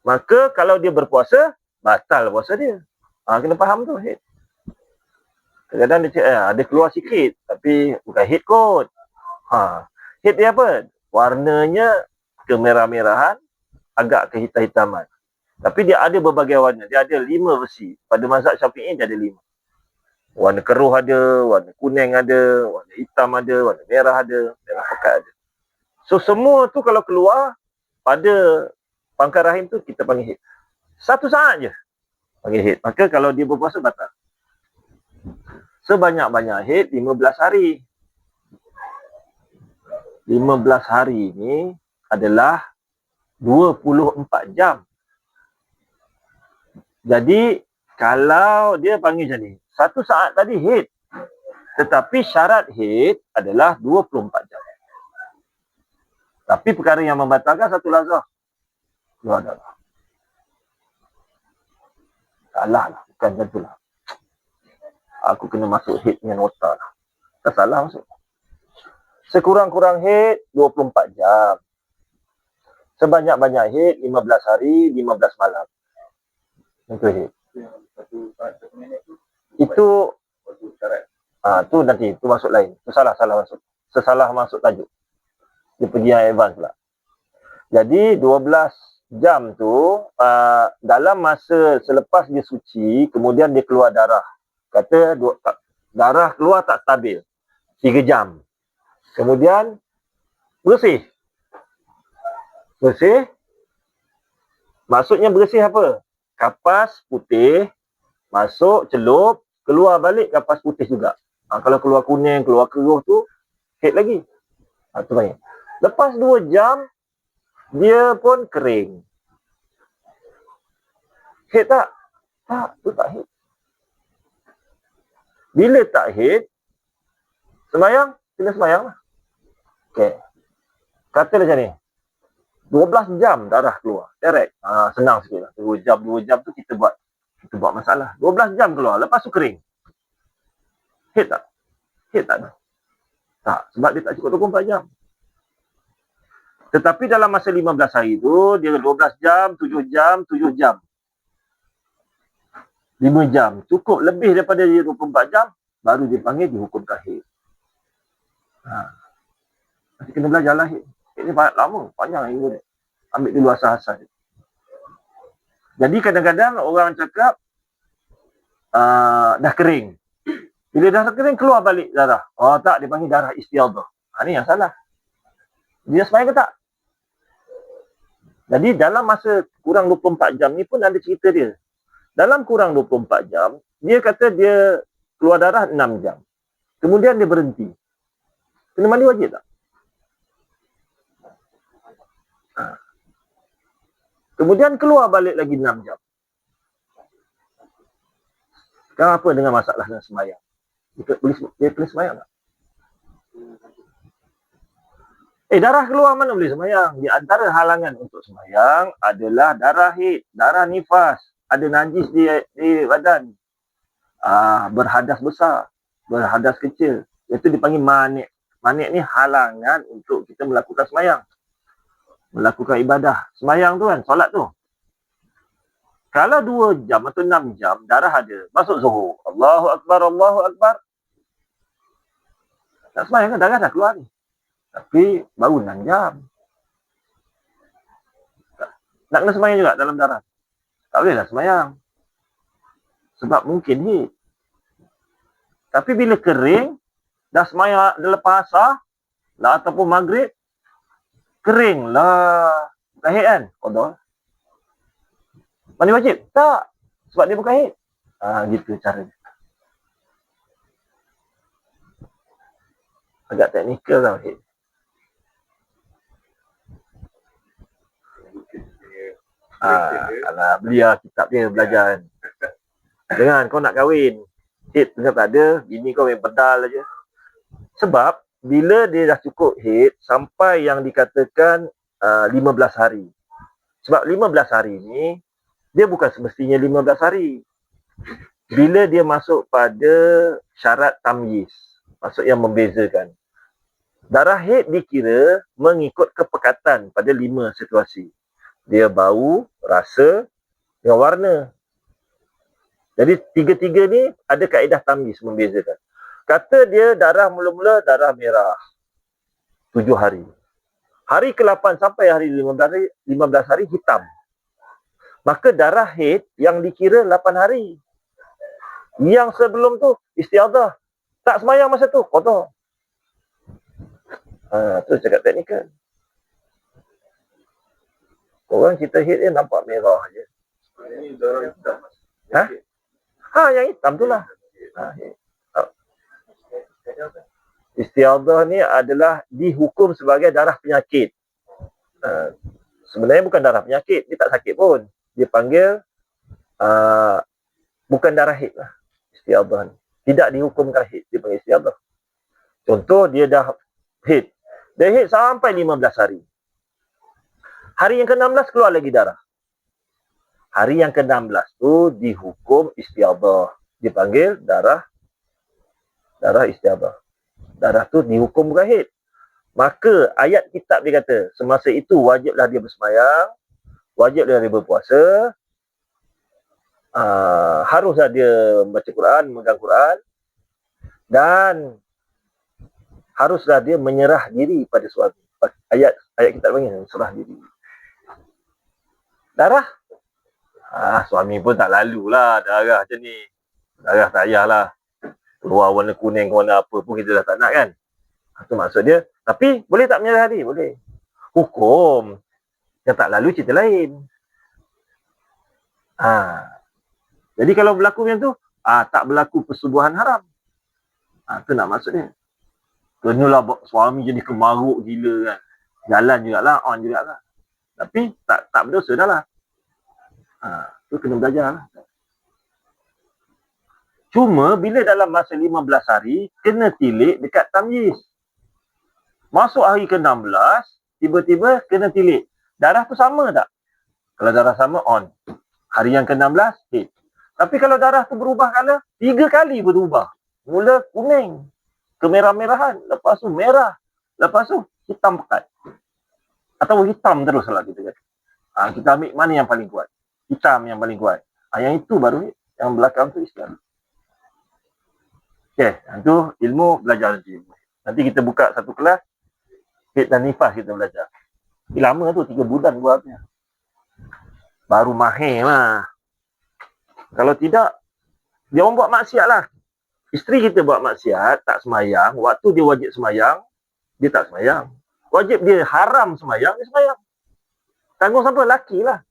Maka kalau dia berpuasa, batal puasa dia. Kena faham tu haid. Kadang-kadang dia cakap, ada keluar sikit. Tapi bukan haid kot. Haid dia apa? Warnanya kemerah-merahan, agak kehitam-hitaman. Tapi dia ada berbagai warna. Dia ada 5 versi. Pada mazhab Syafi'i dia ada 5. Warna keruh ada, warna kuning ada, warna hitam ada, warna merah ada, merah pekat ada. So semua tu kalau keluar pada pangkal rahim tu kita panggil haid. 1 saat je panggil haid. Maka kalau dia berpuasa batal. Sebanyak-banyak haid 15 hari. 15 hari ni adalah 24 jam. Jadi kalau dia panggil macam ni, 1 saat tadi haid. Tetapi syarat haid adalah 24 jam. Tapi perkara yang membatalkan 1 lazah. Keluar darah. Salah lah. Bukan macam tu lah. Aku kena masuk haid dengan nota lah. Tak salah masuk. Sekurang-kurang haid 24 jam. Sebanyak-banyak haid 15 hari, 15 malam. Itu haid. Itu tu nanti tu masuk lain. Tu salah masuk. Sesalah masuk tajuk. Dia pergi yang advance pula. Jadi 12 jam tu dalam masa selepas dia suci, kemudian dia keluar darah. Kata darah keluar tak stabil. 3 jam. Kemudian bersih. Bersih. Maksudnya bersih apa? Kapas putih masuk, celup, keluar balik kapas putih juga. Kalau keluar kuning, keluar keruh tu haid lagi. Tu banyak. Lepas 2 jam dia pun kering. Haid tak? Tak, tu tak haid. Bila tak haid, sembahyang, kena sembahyang lah. Okay. Kata macam ni. 12 jam darah keluar. Direct. Senang sikit lah. 2 jam tu kita buat masalah. 12 jam keluar. Lepas tu kering. Haid tak? Haid tak? Tak. Sebab dia tak cukup 24 jam. Tetapi dalam masa 15 hari tu, dia 12 jam, 7 jam, 7 jam. 5 jam. Cukup lebih daripada dia 24 jam, baru dia panggil dihukumkan haid. Nanti kena belajar lah haid. Haid ni lama, panjang ilmu dia. Ambil dulu asas-asas dia. Jadi kadang-kadang orang cakap dah kering. Bila dah kering, keluar balik darah. Tak, dia panggil darah istiadah. Ni yang salah. Dia sembahyang ke tak? Jadi dalam masa kurang 24 jam ni pun ada cerita dia. Dalam kurang 24 jam, dia kata dia keluar darah 6 jam. Kemudian dia berhenti. Kena mandi wajib tak? Kemudian keluar balik lagi 6 jam. Sekarang apa dengan masalah dengan semayang? Dia boleh semayang tak? Darah keluar mana boleh semayang? Di antara halangan untuk semayang adalah darah haid, darah nifas, ada najis di badan. Berhadas besar, berhadas kecil. Itu dipanggil manik. Manik ni halangan untuk kita melakukan semayang. Melakukan ibadah. Semayang tu kan, solat tu. Kalau 2 jam atau 6 jam, darah ada. Masuk zuhur. Allahu Akbar, Allahu Akbar. Tak semayang kan, darah dah keluar ni. Tapi baru 6 jam. Nak kena semayang juga dalam darah. Tak bolehlah semayang. Sebab mungkin hit. Tapi bila kering, dah semayang dah lepas asar lah ataupun maghrib, kering lah. Bukan hit kan? Qadha. Mandi wajib? Tak. Sebab dia bukan hit. Gitu cara dia. Agak teknikal tau hit. Alah, beli lah kitab dia belajar kan. Jangan kau nak kahwin, hit tengah tak ada, bini kau main pedal aja. Sebab bila dia dah cukup hit sampai yang dikatakan 15 hari. Sebab 15 hari ni dia bukan semestinya 15 hari. Bila dia masuk pada syarat tamyiz, maksud yang membezakan. Darah hit dikira mengikut kepekatan pada 5 situasi. Dia bau, rasa, dengan warna. Jadi 3-3 ni ada kaedah tamyiz membezakan. Kata dia darah mula-mula darah merah 7 hari. Hari ke-8 sampai hari 15 hari hitam. Maka darah haid yang dikira 8 hari. Yang sebelum tu istiadah. Tak semayang masa tu, qadha. Tu cakap teknikal. Orang kita haid dia nampak merah je. Yang hitam tu lah. Istiadah ni adalah dihukum sebagai darah penyakit. Sebenarnya bukan darah penyakit, dia tak sakit pun. Dia panggil bukan darah haid lah. Istiadah ni. Tidak dihukumkan haid, dia panggil istiadah. Contoh dia dah haid. Dia haid sampai 15 hari. Hari yang ke-16 keluar lagi darah. Hari yang ke-16 tu dihukum istiadah. Dipanggil darah istiadah. Darah tu dihukum bukan haid. Maka ayat kitab dia kata, semasa itu wajiblah dia bersemayang, wajiblah dia berpuasa, haruslah dia baca Quran, memegang Quran, dan haruslah dia menyerah diri pada suami. Ayat kitab panggil serah diri. Darah? Suami pun tak lalulah darah macam ni. Darah tak payahlah. Keluar warna kuning, warna apa pun kita dah tak nak kan. Itu maksud dia. Tapi boleh tak menyerah diri? Boleh. Hukum yang tak lalu cerita lain. Jadi kalau berlaku macam tu, tak berlaku persubuhan haram. Itu nak maksud dia. Kenalah suami jadi kemaruk gila kan. Jalan jugalah, on jugalah. Tapi tak berdosa dah lah. Tu kena belajar lah. Cuma bila dalam masa 15 hari, kena tilik dekat tamyiz. Masuk hari ke-16, tiba-tiba kena tilik. Darah tu sama tak? Kalau darah sama, on. Hari yang ke-16, hit. Tapi kalau darah tu berubah color, 3 kali berubah. Mula kuning, kemerah-merahan, lepas tu merah, lepas tu hitam pekat. Atau hitam terus lah kita kata. Kita ambil mana yang paling kuat? Hitam yang paling kuat. Yang itu baru hit. Yang belakang tu Islam. Okay, itu ilmu belajar nanti. Nanti kita buka satu kelas, haid dan nifas kita belajar. Lama tu, 3 bulan buatnya. Baru mahir lah. Kalau tidak, dia orang buat maksiat lah. Isteri kita buat maksiat, tak semayang. Waktu dia wajib semayang, dia tak semayang. Wajib dia haram semayang, dia semayang. Tanggung siapa? Laki lah.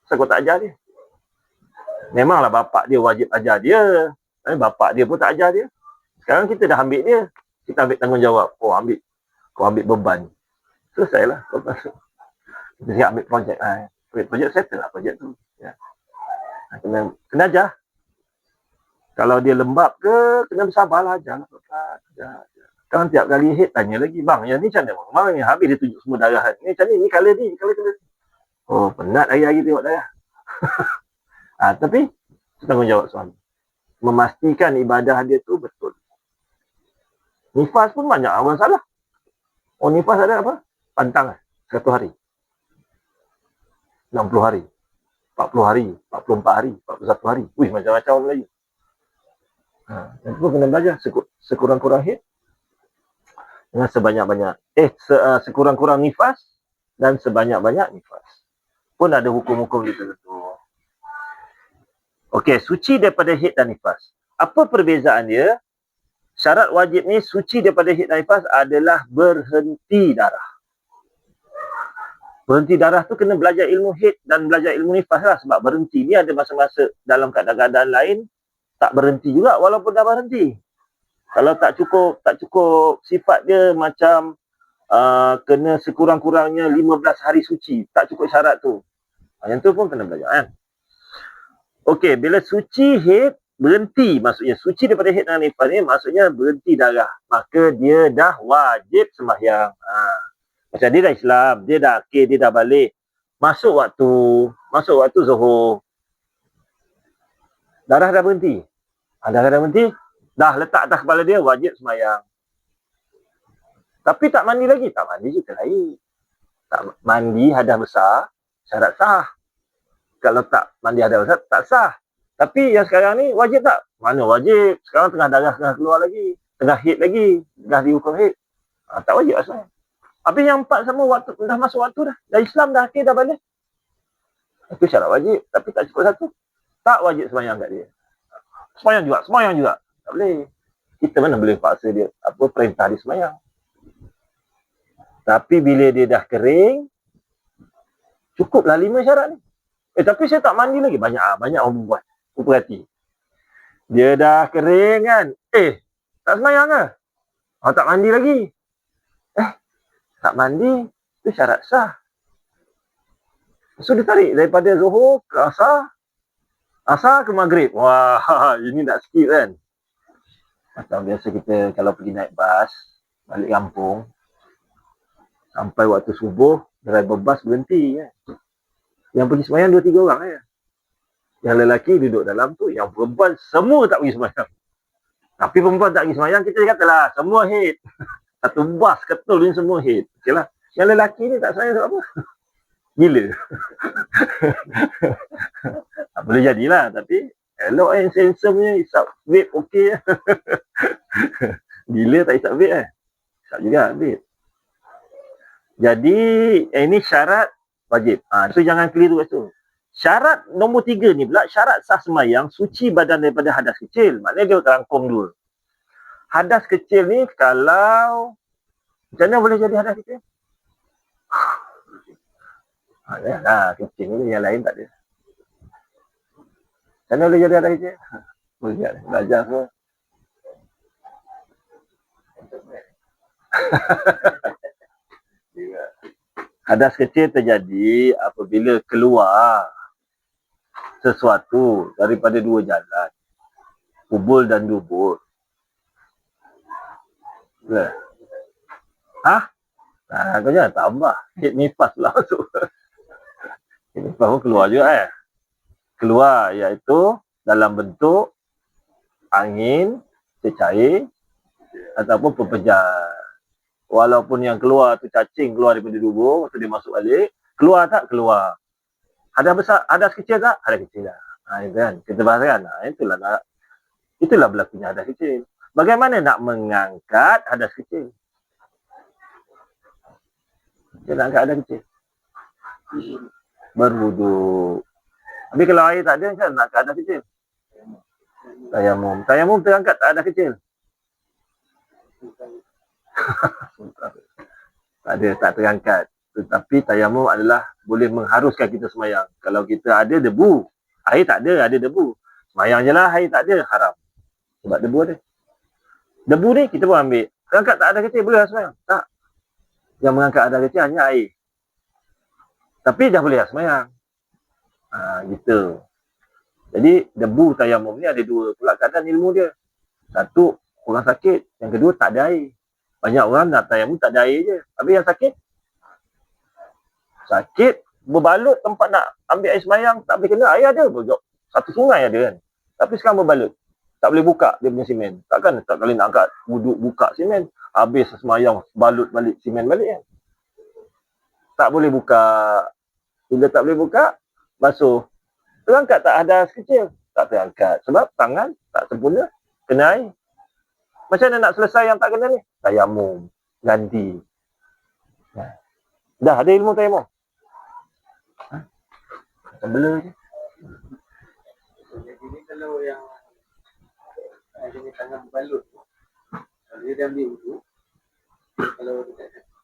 Kenapa kau tak ajar dia? Memanglah bapak dia wajib ajar dia. Bapak dia pun tak ajar dia. Sekarang kita dah ambil dia. Kita ambil tanggungjawab. Kau ambil beban. Selesailah. Kau masuk. Kita siap ambil projek. projek settle lah projek tu. Ya. Kena ajar. Kalau dia lembab ke, kena bersabarlah, ajar. Kan tiap kali hit tanya lagi, bang, yang ni macam mana? Bang ni habis dia tunjuk semua darah. Ni macam ni colour ni, colour. Oh, penat hari-hari tengok darah. Tapi tanggungjawab suami. Memastikan ibadah dia tu betul. Nifas pun banyak orang salah. Oh, nifas ada apa? Pantang 100 hari. 60 hari. 40 hari. 44 hari. 41 hari. Wih, macam-macam orang lagi. Itu kena belajar. Sekurang-kurang hit. Dengan sebanyak-banyak. Sekurang-kurang nifas. Dan sebanyak-banyak nifas. Pun ada hukum-hukum di tertentu. Okey, suci daripada hid dan nifas. Apa perbezaan dia? Syarat wajib ni suci daripada hid dan nifas adalah berhenti darah. Berhenti darah tu kena belajar ilmu hid dan belajar ilmu nifas lah. Sebab berhenti ni ada masa-masa dalam keadaan-keadaan lain tak berhenti juga walaupun dah berhenti. Kalau tak cukup sifat dia macam kena sekurang-kurangnya 15 hari suci. Tak cukup syarat tu. Yang tu pun kena belajar kan. Okey, bila suci hid, berhenti. Maksudnya suci daripada hid dan nifas ni maksudnya berhenti darah. Maka dia dah wajib sembahyang. Macam dia dah Islam, dia dah akil, dia dah balik. Masuk waktu Zuhur. Darah dah berhenti. Darah dah berhenti, dah letak atas kepala dia, wajib sembahyang. Tapi tak mandi lagi. Tak mandi juga lain. Tak mandi hadas besar, syarat sah. Kalau tak mandi hadas besar, tak sah. Tapi yang sekarang ni, wajib tak? Mana wajib? Sekarang tengah darah keluar lagi. Tengah hid lagi. Dah dihukum hid. Tak wajib asal. Habis yang 4 sama waktu, dah masuk waktu dah. Dah Islam, dah akhir, dah balik. Itu syarat wajib. Tapi tak cukup satu. Tak wajib sembahyang kat dia. Sembahyang juga. Tak boleh. Kita mana boleh paksa dia. Perintah dia sembahyang. Tapi bila dia dah kering, cukuplah 5 syarat ni. Tapi saya tak mandi lagi. Banyak orang buat. Perhati. Dia dah kering kan. Tak sembahyang ke? Tak mandi lagi. Tak mandi, itu syarat sah. So dia tarik daripada Zuhur ke Asar. Asar ke Maghrib. Wah, ini nak skip kan. Macam biasa kita kalau pergi naik bas, balik kampung, sampai waktu subuh, driver bas berhenti kan. Yang pergi sembahyang 2-3 orang je. Yang lelaki duduk dalam tu, yang perempuan semua tak pergi sembahyang. Tapi perempuan tak pergi sembahyang, kita katalah semua hit. Satu bas ketul ni semua hit. Okeylah. Yang lelaki ni tak sembahyang sebab apa? Gila. Boleh jadilah, tapi elok handsome punya, isap vape okey. Gila tak isap vape Isap juga vape. Jadi ini syarat wajib. So jangan keliru kat situ. Syarat nombor 3 ni pula, syarat sah sembahyang, suci badan daripada hadas kecil. Maknanya dia rangkum dulu. Hadas kecil ni kalau macam mana boleh jadi hadas kecil? Kecil ni yang lain tak ada. Macam mana boleh jadi hadas kecil? Boleh belajar ke? Hadas kecil terjadi apabila keluar sesuatu daripada 2 jalan. Kubul dan dubur. Kau jangan tambah. Hid nifas pula masuk. Hid nifas pun keluar juga Keluar iaitu dalam bentuk angin, cecair ataupun pepejal. Walaupun yang keluar tu cacing keluar daripada dubur, waktu dia masuk balik, keluar tak? Keluar. Hadas besar, hadas kecil tak? Hadas kecil lah. Itu kan, kita bahas kan. Itulah berlakunya hadas kecil. Bagaimana nak mengangkat hadas kecil? Dia nak angkat hadas kecil. Berwuduk. Tapi kalau air tak ada, kan nak angkat hadas kecil? Tayamum. Tayamum terangkat tak hadas kecil? Tak terangkat. Tetapi tayamum adalah boleh mengharuskan kita sembahyang. Kalau kita ada debu, air tak ada debu. Sembahyang je lah, air tak ada, haram. Sebab debu ada. Debu ni kita pun ambil. Terangkat tak ada kecil, boleh lah sembahyang? Tak. Yang mengangkat ada kecil hanya air. Tapi dah boleh lah sembahyang. Gitu. Jadi debu tayamum ni ada dua pula keadaan ilmu dia. Satu, orang sakit. Yang kedua, tak ada air. Banyak orang nak tayamum tak ada air je. Habis yang sakit berbalut tempat nak ambil air semayang, tak boleh kena. Air ada. Satu sungai ada kan. Tapi sekarang berbalut. Tak boleh buka dia punya simen. Tak boleh nak angkat wuduk buka simen. Habis semayang balut balik simen balik kan. Tak boleh buka. Bila tak boleh buka, basuh. Terangkat tak ada sekecil. Tak terangkat. Sebab tangan tak sempurna. Kena air. Macam mana nak selesai yang tak kena ni? Tayamum. Ganti. Dah ada ilmu tayamum. Macam bela je. Jadi kalau yang jenis tangan berbalut tu, kalau dia dah ambil wuduk, kalau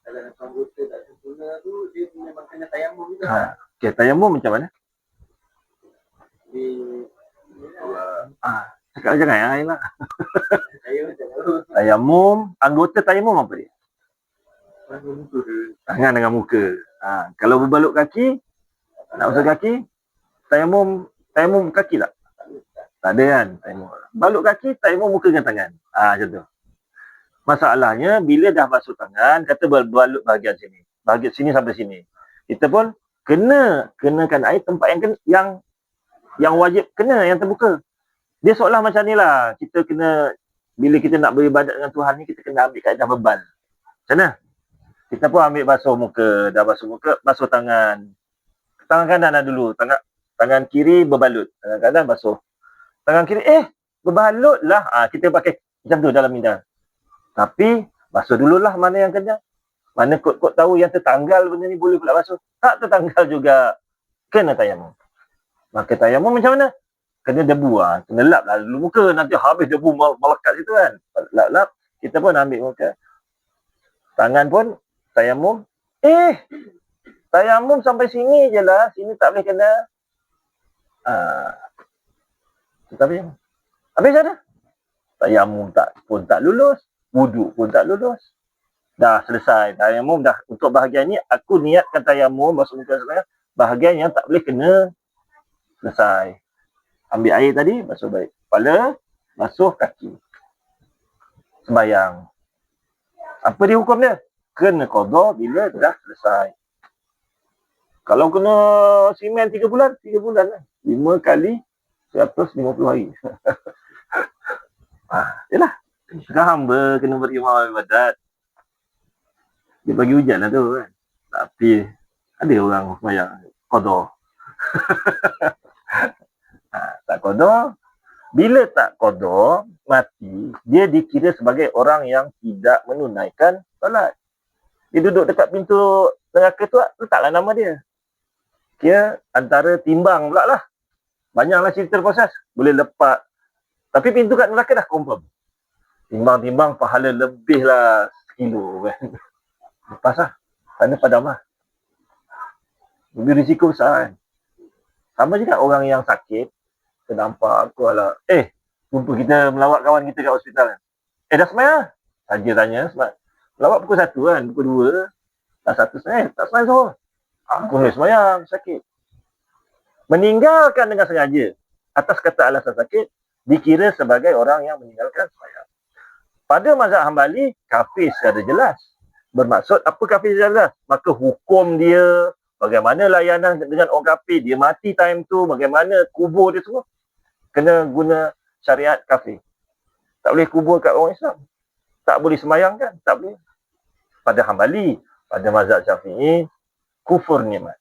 dalam anggota tak sempurna tu, dia memang kena tayamum juga. Okay, tayamum macam mana? Cakap jangan ya, lah. Tayamum, anggota tayamum apa dia? Tangan dengan muka. Kalau berbalut kaki, nak basuh kaki, tayamum kaki tak? Tak ada kan? Tayamum. Balut kaki, tayamum muka dengan tangan. Macam tu. Masalahnya, bila dah basuh tangan, kata berbalut bahagian sini. Bahagian sini sampai sini. Kita pun kenakan air tempat yang wajib kena, yang terbuka. Dia seolah macam ni lah. Kita kena, bila kita nak beribadat dengan Tuhan ni, kita kena ambil kaedah bebal. Macam mana? Kita pun ambil basuh muka. Dah basuh muka, basuh tangan. Tangan kanan dah dulu. Tangan kiri berbalut. Tangan kanan basuh. Tangan kiri, berbalut lah. Kita pakai macam tu dalam minda. Tapi, basuh dululah mana yang kena. Mana kot tahu yang tertanggal benda ni boleh pula basuh. Tak tertanggal juga. Kena tayamum. Maka tayamum macam mana? Kena debu. Kena lap lah dulu muka. Nanti habis debu melekat situ kan. Lap. Kita pun ambil muka. Tangan pun tayamum. Tayamum sampai sini je lah. Sini tak boleh kena. Tapi habis ada. Tayamum pun tak lulus. Wuduk pun tak lulus. Dah selesai. Tayamum dah. Untuk bahagian ni, aku niatkan tayamum. Basuh muka saya. Bahagian yang tak boleh kena. Selesai. Ambil air tadi, basuh baik. Kepala, basuh kaki. Sembayang. Apa dia hukum dia? Kena qada bila dah selesai. Kalau kena simen 3 bulan, 3 bulan lah. 5 kali 150 hari. Yalah. Sekarang hamba kena beri amal ibadat. Dia bagi hujan lah tu kan. Tapi ada orang sembahyang qada. Tak qada. Bila tak qada, mati, dia dikira sebagai orang yang tidak menunaikan solat. Dia duduk dekat pintu neraka tu, letaklah nama dia. Dia antara timbang pula lah. Banyaklah cerita proses. Boleh lepak. Tapi pintu kat neraka dah confirm. Timbang-timbang pahala lebih lah 1 kilo kan. Lepas lah. Sana padam lah. Lebih risiko besar kan. Sama juga orang yang sakit. Kita nampak aku lah. Jumpa kita melawat kawan kita kat hospital kan. Dah semayang? Saja tanya. Melawat pukul 1 kan. Pukul 2. Dah 1 semayang. Tak semayang so. Aku ni semayang. Sakit. Meninggalkan dengan sengaja. Atas kata alasan sakit. Dikira sebagai orang yang meninggalkan semayang. Pada mazhab Hambali, kafir secara jelas. Bermaksud apa kafir secara jelas? Maka hukum dia, bagaimana layanan dengan orang kafir, dia mati time tu, bagaimana kubur dia semua. Kena guna syariat kafir. Tak boleh kubur kat orang Islam. Tak boleh semayangkan. Tak boleh. Pada Hambali, pada mazhab Syafi'i, kufur nikmat.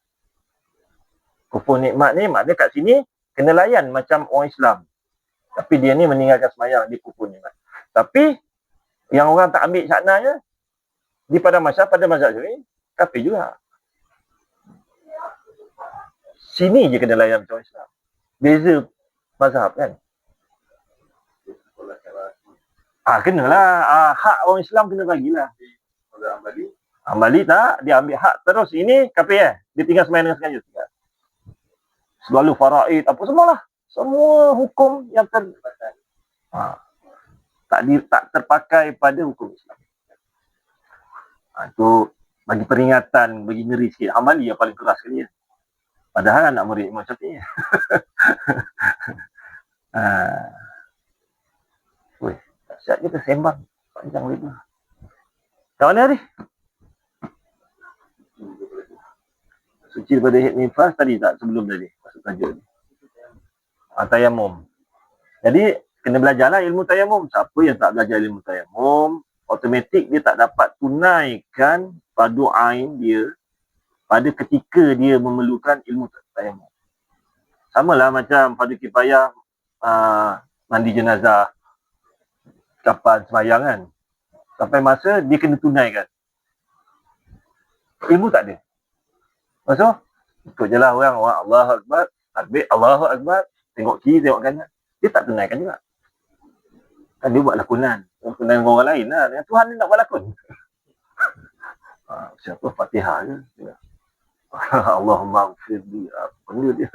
Kufur nikmat ni maknanya kat sini kena layan macam orang Islam. Tapi dia ni meninggalkan semayang, dia kufur nikmat. Tapi yang orang tak ambil syaknanya di pada mazhab Syafi'i, kafir juga. Sini je kena layan macam orang Islam. Beza mazhab kan. Kenalah. Hak orang Islam kena bagilah. Hambali tak, dia ambil hak terus. Ini kafir dia tinggal semayang dengan sengaja. Selalu faraid, apa semualah. Semua hukum yang tak terpakai pada hukum Islam. Itu bagi peringatan, bagi ngeri sikit. Hambali yang paling keras sekali. Padahal anak murid Imam Syafi'i. Weh, dahsyat kita sembang panjang lebar. Kat mana ni? Suci daripada haid nifas tadi tak? Sebelum tadi masuk tajuk ni. Tayamum. Jadi kena belajarlah ilmu tayamum. Siapa yang tak belajar ilmu tayamum, automatik dia tak dapat tunaikan fardu ain dia pada ketika dia memerlukan ilmu tayamum. Samalah macam fardu kifayah mandi jenazah, kapan sembahyang kan. Sampai masa dia kena tunaikan. Ilmu tak ada. Maksud, ikut je lah orang Allahu Akbar, takbir, Allahu Akbar, tengok kiri, tengok kanan. Dia tak tunaikan juga. Kan dia buat lakonan. Lakonan dengan orang lain lah. Dengan Tuhan dia nak buat lakon. Siapa Fatihah je. Allahumma gfirli. Benda dia.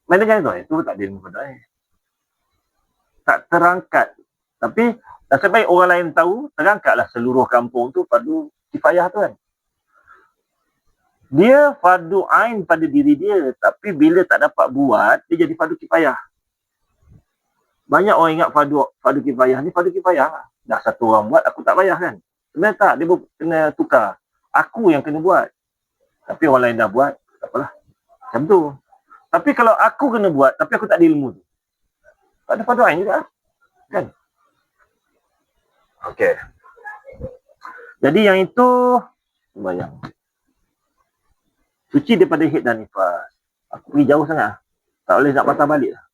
Main dengan itu, itu tak ada ilmu pada tak terangkat. Tapi, nasib baik orang lain tahu, terangkatlah seluruh kampung tu fardu kifayah tu kan. Dia fardu ain pada diri dia, tapi bila tak dapat buat, dia jadi fardu kifayah. Banyak orang ingat fardu kifayah ni fardu kifayah. Dah satu orang buat, aku tak payah kan. Sebenarnya tak, dia kena tukar. Aku yang kena buat. Tapi orang lain dah buat, tak apalah. Macam tu. Tapi kalau aku kena buat, tapi aku tak ada ilmu tu, tak ada fardu ain juga kan. Okey. Jadi yang itu, bayang. Suci daripada haid dan nifas. Aku pergi jauh sangat. Tak boleh nak patah balik lah.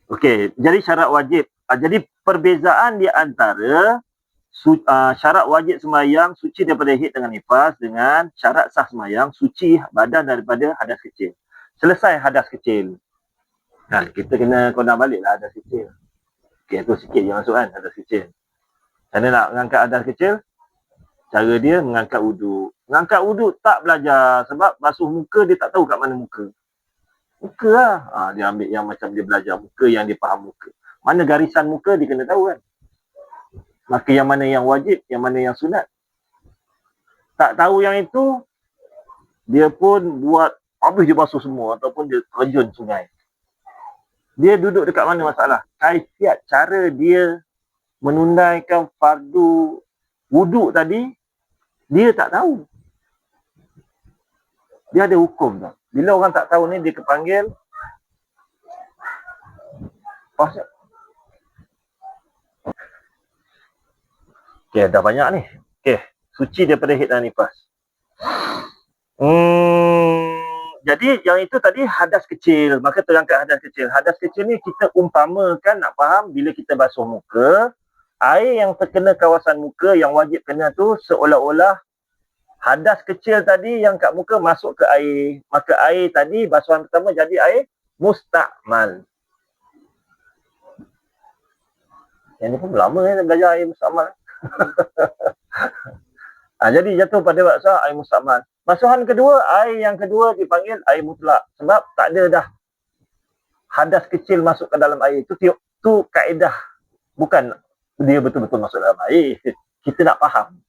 Okey, jadi syarat wajib. Jadi perbezaan di antara syarat wajib sembahyang suci daripada haid dengan nifas dengan syarat sah sembahyang suci badan daripada hadas kecil. Selesai hadas kecil. Nah, kita kena konak balik lah hadas kecil. Okey, tu sikit je masuk kan, hadas kecil. Cara nak mengangkat hadas kecil, cara dia mengangkat wuduk. Mengangkat wuduk tak belajar sebab basuh muka dia tak tahu kat mana muka. Muka lah. Dia ambil yang macam dia belajar muka, yang dia faham muka. Mana garisan muka dia kena tahu kan. Maka yang mana yang wajib, yang mana yang sunat. Tak tahu yang itu, dia pun buat, habis dia basuh semua ataupun dia terjun sungai. Dia duduk dekat mana masalah? Kaifiat cara dia menunaikan fardu wuduk tadi, dia tak tahu. Dia ada hukum tau. Bila orang tak tahu ni, dia kepanggil fasik. Okey, dah banyak ni. Okey, suci daripada haid dan nifas. Jadi yang itu tadi hadas kecil, maka terangkat hadas kecil. Hadas kecil ni kita umpamakan, nak faham, bila kita basuh muka, air yang terkena kawasan muka yang wajib kena tu seolah-olah hadas kecil tadi yang kat muka masuk ke air. Maka air tadi, basuhan pertama jadi air mustakmal. Yang ni pun lama belajar air mustakmal. Jadi jatuh pada basuhan air mustakmal. Basuhan kedua, air yang kedua dipanggil air mutlak. Sebab tak ada dah hadas kecil masuk ke dalam air. Itu kaedah. Bukan dia betul-betul masuk dalam air. Kita nak faham.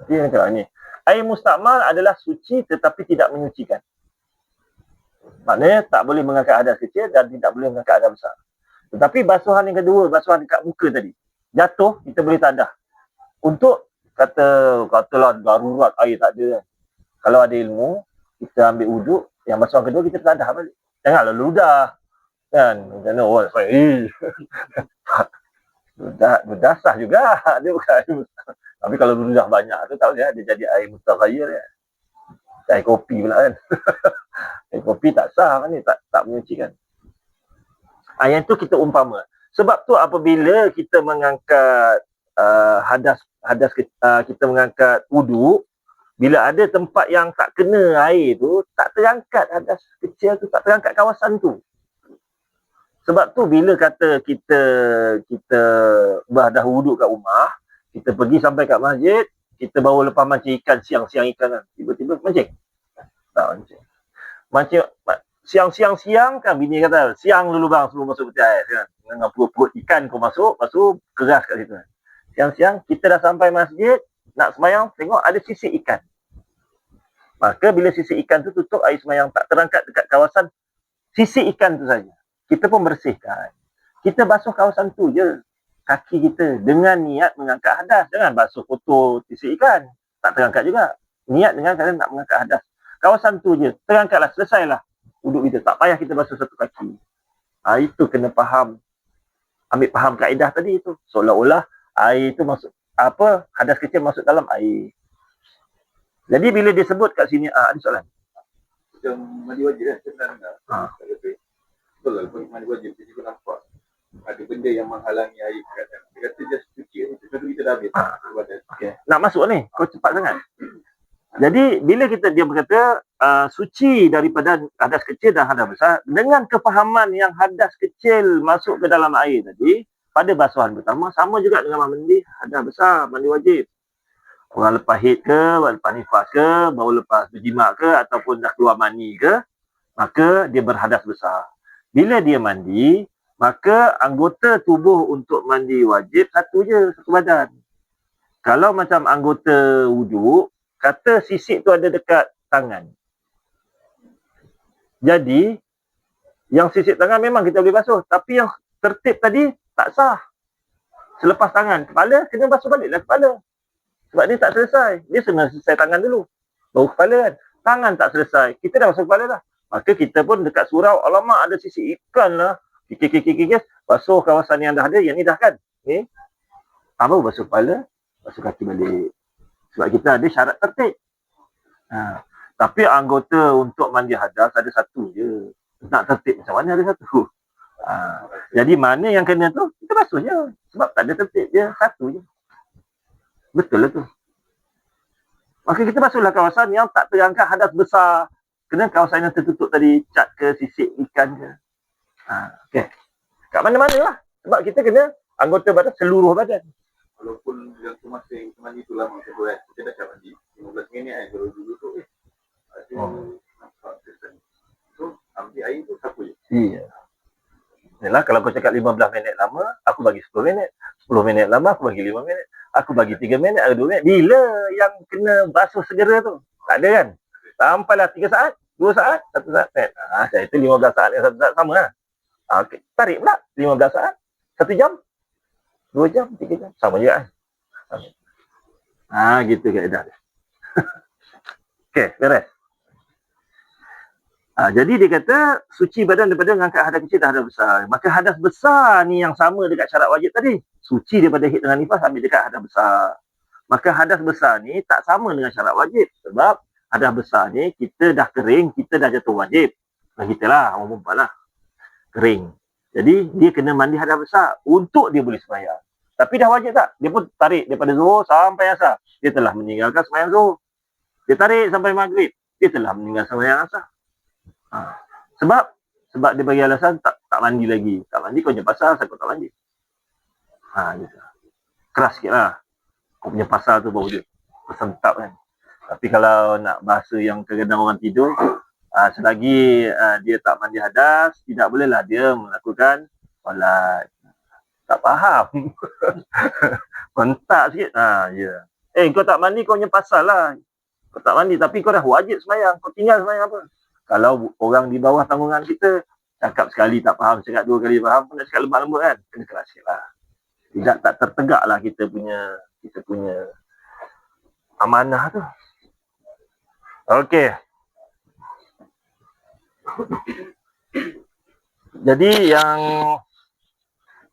Dia kata ni. Air mustakmal adalah suci tetapi tidak menyucikan. Maknanya tak boleh mengangkat hadas kecil dan tidak boleh mengangkat hadas besar. Tetapi basuhan yang kedua, basuhan dekat muka tadi, jatuh, kita boleh tadah. Untuk katalah darurat air tak ada kan. Kalau ada ilmu, kita ambil wuduk, yang basuhan kedua kita tadah balik. Janganlah ludah. Kan? Macam mana? Oh, ludah sah juga. Dia bukan air mustakmal. Tapi kalau ludah banyak tu tahu dia jadi air mutaghayyir ya. Air kopi pula kan. Air kopi tak sah kan ni, tak menyucikan. Yang tu kita umpama. Sebab tu apabila kita mengangkat kita mengangkat wuduk, bila ada tempat yang tak kena air tu, tak terangkat hadas kecil tu, tak terangkat kawasan tu. Sebab tu bila kata kita dah wuduk kat rumah, kita pergi sampai kat masjid, kita baru lepas mancing ikan, siang-siang ikan kan. Tiba-tiba mancing. Tak mancing. Siang-siang kan, bini kata, siang dulu bang sebelum masuk peti ais kan. Dengan perut ikan kau masuk, lepas tu keras kat situ kan. Siang-siang, kita dah sampai masjid, nak sembahyang, tengok ada sisik ikan. Maka bila sisik ikan tu tutup, air semayang tak terangkat dekat kawasan sisik ikan tu saja. Kita pun bersihkan. Kita basuh kawasan tu je, kaki kita, dengan niat mengangkat hadas. Jangan basuh kotor sisik ikan, tak terangkat juga. Niat dengan kalian nak mengangkat hadas. Kawasan tu je, terangkatlah, selesailah wuduk kita. Tak payah kita basuh satu kaki. Itu kena faham. Ambil faham kaedah tadi tu. Seolah-olah air tu masuk, hadas kecil masuk dalam air. Jadi bila dia sebut kat sini, ada soalan? Macam mandi wajib kan, saya pernah dengar. Betul lah, mandi wajib, dia juga nampak ada benda yang menghalangi air kat sana. Dia kata just cuci, lepas tu kita dah habis. Okay. Nak masuk ni, kau cepat sangat. Jadi bila dia berkata suci daripada hadas kecil dan hadas besar, dengan kefahaman yang hadas kecil masuk ke dalam air tadi, pada basuhan pertama, sama juga dengan mandi hadas besar, mandi wajib. Orang lepas haid ke, lepas nifas ke, baru lepas berjimat ke, ataupun dah keluar mani ke, maka dia berhadas besar. Bila dia mandi, maka anggota tubuh untuk mandi wajib satu je, satu badan. Kalau macam anggota wuduk, kata sisik tu ada dekat tangan. Jadi, yang sisik tangan memang kita boleh basuh, tapi yang tertib tadi tak sah. Selepas tangan, kepala kena basuh baliklah kepala. Sebab dia tak selesai. Dia selesai tangan dulu, baru kepala kan. Tangan tak selesai, kita dah basuh kepala dah. Maka kita pun dekat surau, alamak ada sisik ikan lah. Kikis, basuh kawasan yang dah ada, yang ni dah kan. Okay. Baru basuh kepala, basuh kaki balik. Sebab kita ada syarat tertib. Tapi anggota untuk mandi hadas ada satu je. Nak tertib macam mana ada satu. Jadi mana yang kena tu, kita basuh je. Sebab tak ada tertib je, satu je. Betul lah tu. Maka kita basuhlah kawasan yang tak terangkat hadas besar. Kena kawasan yang tertutup tadi, cat ke, sisik ikan ke. Okay. Kat mana-mana lah. Sebab kita kena anggota badan, seluruh badan. Walaupun yang tu masih mandi tu lama tu kan. Kita dah mandi 15 minit kan. Kalau dulu tu nampak kesan. So ambil air tu sapu je. Iya. Yalah, kalau kau cakap 15 minit lama, aku bagi 10 minit. 10 minit lama, aku bagi 5 minit. Aku bagi 3 minit, ada 2 minit. Bila yang kena basuh segera tu? Tak ada kan? Sampailah 3 saat, 2 saat, 1 saat. Saya itu 15 saat yang 1 saat sama lah. Okay. Tarik pula 15 saat, 1 jam, 2 jam, 3 jam. Sama juga kan? Gitu kaedah dia. Okay, beres. Jadi dia kata suci badan daripada mengangkat hadas kecil dan hadas besar. Maka hadas besar ni yang sama dekat syarat wajib tadi. Suci daripada haid dengan nifas ambil dekat hadas besar. Maka hadas besar ni tak sama dengan syarat wajib. Sebab hadas besar ni kita dah kering, kita dah jatuh wajib. Kita lah, orang perempuan lah. Kering. Jadi dia kena mandi hadas besar untuk dia boleh sembahyang. Tapi dah wajib tak? Dia pun tarik daripada zuhur sampai asar. Dia telah meninggalkan sembahyang zuhur. Dia tarik sampai maghrib. Dia telah meninggalkan sembahyang asar. Sebab dia bagi alasan tak mandi lagi. Tak mandi kau punya pasal, saya kau tak mandi. Gitu. Keras sikit lah. Kau punya pasal tu baru dia tersentap kan. Tapi kalau nak bahasa yang kadang-kadang orang tidur, selagi dia tak mandi hadas, tidak bolehlah dia melakukan solat. Tak faham. Kontak sikit. Kau tak mandi kau punya pasal lah. Kau tak mandi tapi kau dah wajib sembahyang. Kau tinggal sembahyang apa? Kalau orang di bawah tanggungan kita, cakap sekali tak faham, cakap 2 kali faham, pun nak cakap lemah lembut kan? Kena keras sikit lah. Tidak tak tertegak lah kita punya amanah tu. Okey.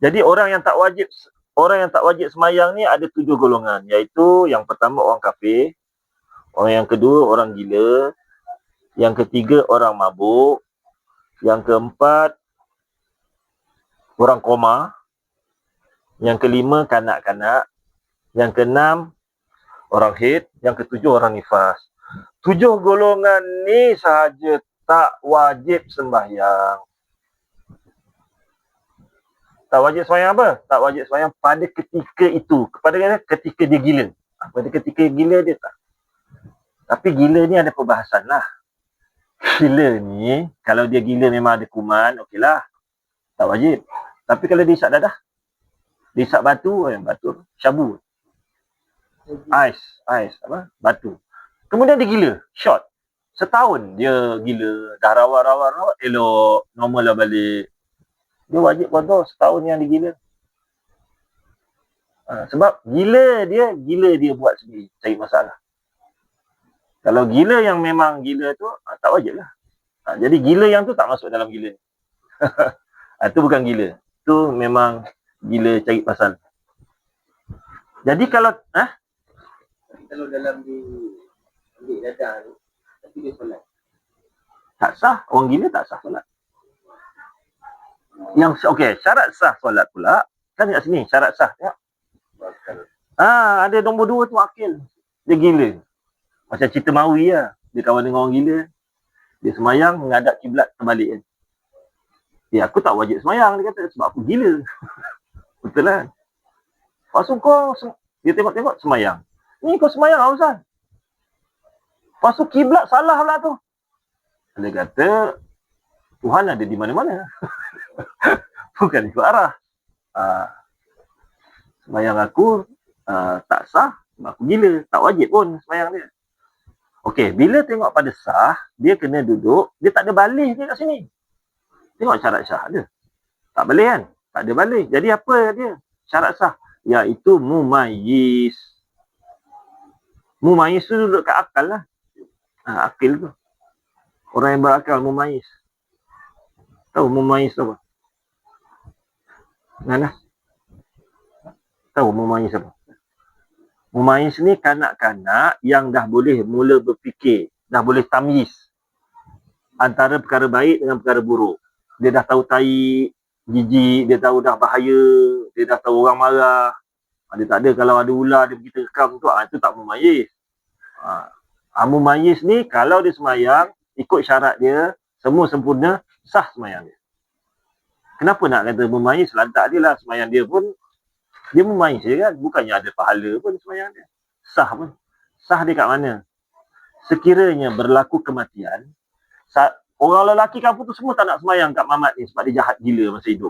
Jadi orang yang tak wajib semayang ni ada 7 golongan, iaitu yang pertama orang kafir, orang yang kedua orang gila, yang ketiga orang mabuk, yang keempat orang koma, yang kelima kanak-kanak, yang keenam orang haid, yang ketujuh orang nifas. 7 golongan ni sahaja tak wajib sembahyang. Tak wajib sembahyang apa? Tak wajib sembahyang pada ketika itu. Ketika dia gila. Pada ketika gila dia tak. Tapi gila ni ada perbahasan lah. Gila ni, kalau dia gila memang ada kuman, okeylah. Tak wajib. Tapi kalau dia isap dadah, dia isap batu, syabu. Ais, batu. Kemudian dia gila, shot. setahun dia gila, dah rawat, elok, normal lah balik. Dia wajib kontrol setahun yang dia gila. Sebab gila dia buat sendiri, cari masalah. Kalau gila yang memang gila tu, tak wajib lah. Jadi gila yang tu tak masuk dalam gila ni. Itu bukan gila. Itu memang gila cari pasal. Jadi kalau dalam di ambil dadah tu, tapi dia solat. tak sah, orang gila tak sah solat. Yang syarat sah solat pula, kan kat sini syarat sah. Ya. Ada nombor 2 tu akil. Dia gila. Macam cerita Mawi lah. Dia kawan dengan orang gila. Dia semayang menghadap kiblat terbalik kan. Aku tak wajib semayang, dia kata, sebab aku gila. Betul lah. Lepas tu dia tengok-tengok semayang. Ni kau semayang lah Ustaz. Lepas tu kiblat salah pula tu. Dia kata, Tuhan ada di mana-mana. Bukan ikut arah. Semayang aku tak sah, sebab aku gila. Tak wajib pun semayang dia. Okey, bila tengok pada sah, dia kena duduk, dia tak ada balis dia kat sini. Tengok syarat sah ada. Tak boleh kan? Tak ada balis. Jadi apa dia? Syarat sah. Iaitu mumayyiz. Mumayyiz tu duduk kat akal lah. Akil tu. Orang yang berakal, mumayyiz. Tahu mumayyiz tu apa? Mana? Tahu mumayyiz apa? Mumayyiz ni kanak-kanak yang dah boleh mula berfikir. Dah boleh tamyiz. Antara perkara baik dengan perkara buruk. Dia dah tahu tahi, jijik, dia tahu dah bahaya, dia dah tahu orang marah. Dia tak ada kalau ada ular dia pergi terkam tu, itu tak mumayyiz. Mumayyiz ni kalau dia semayang, ikut syarat dia, semua sempurna, sah semayang dia. Kenapa nak kata mumayyiz? Lantak dia lah semayang dia pun, dia mumayyiz je kan, bukannya ada pahala pun semayang dia. Sah pun. Sah dia kat mana? Sekiranya berlaku kematian, orang lelaki kampung tu semua tak nak semayang kat Mamat ni sebab dia jahat gila masa hidup.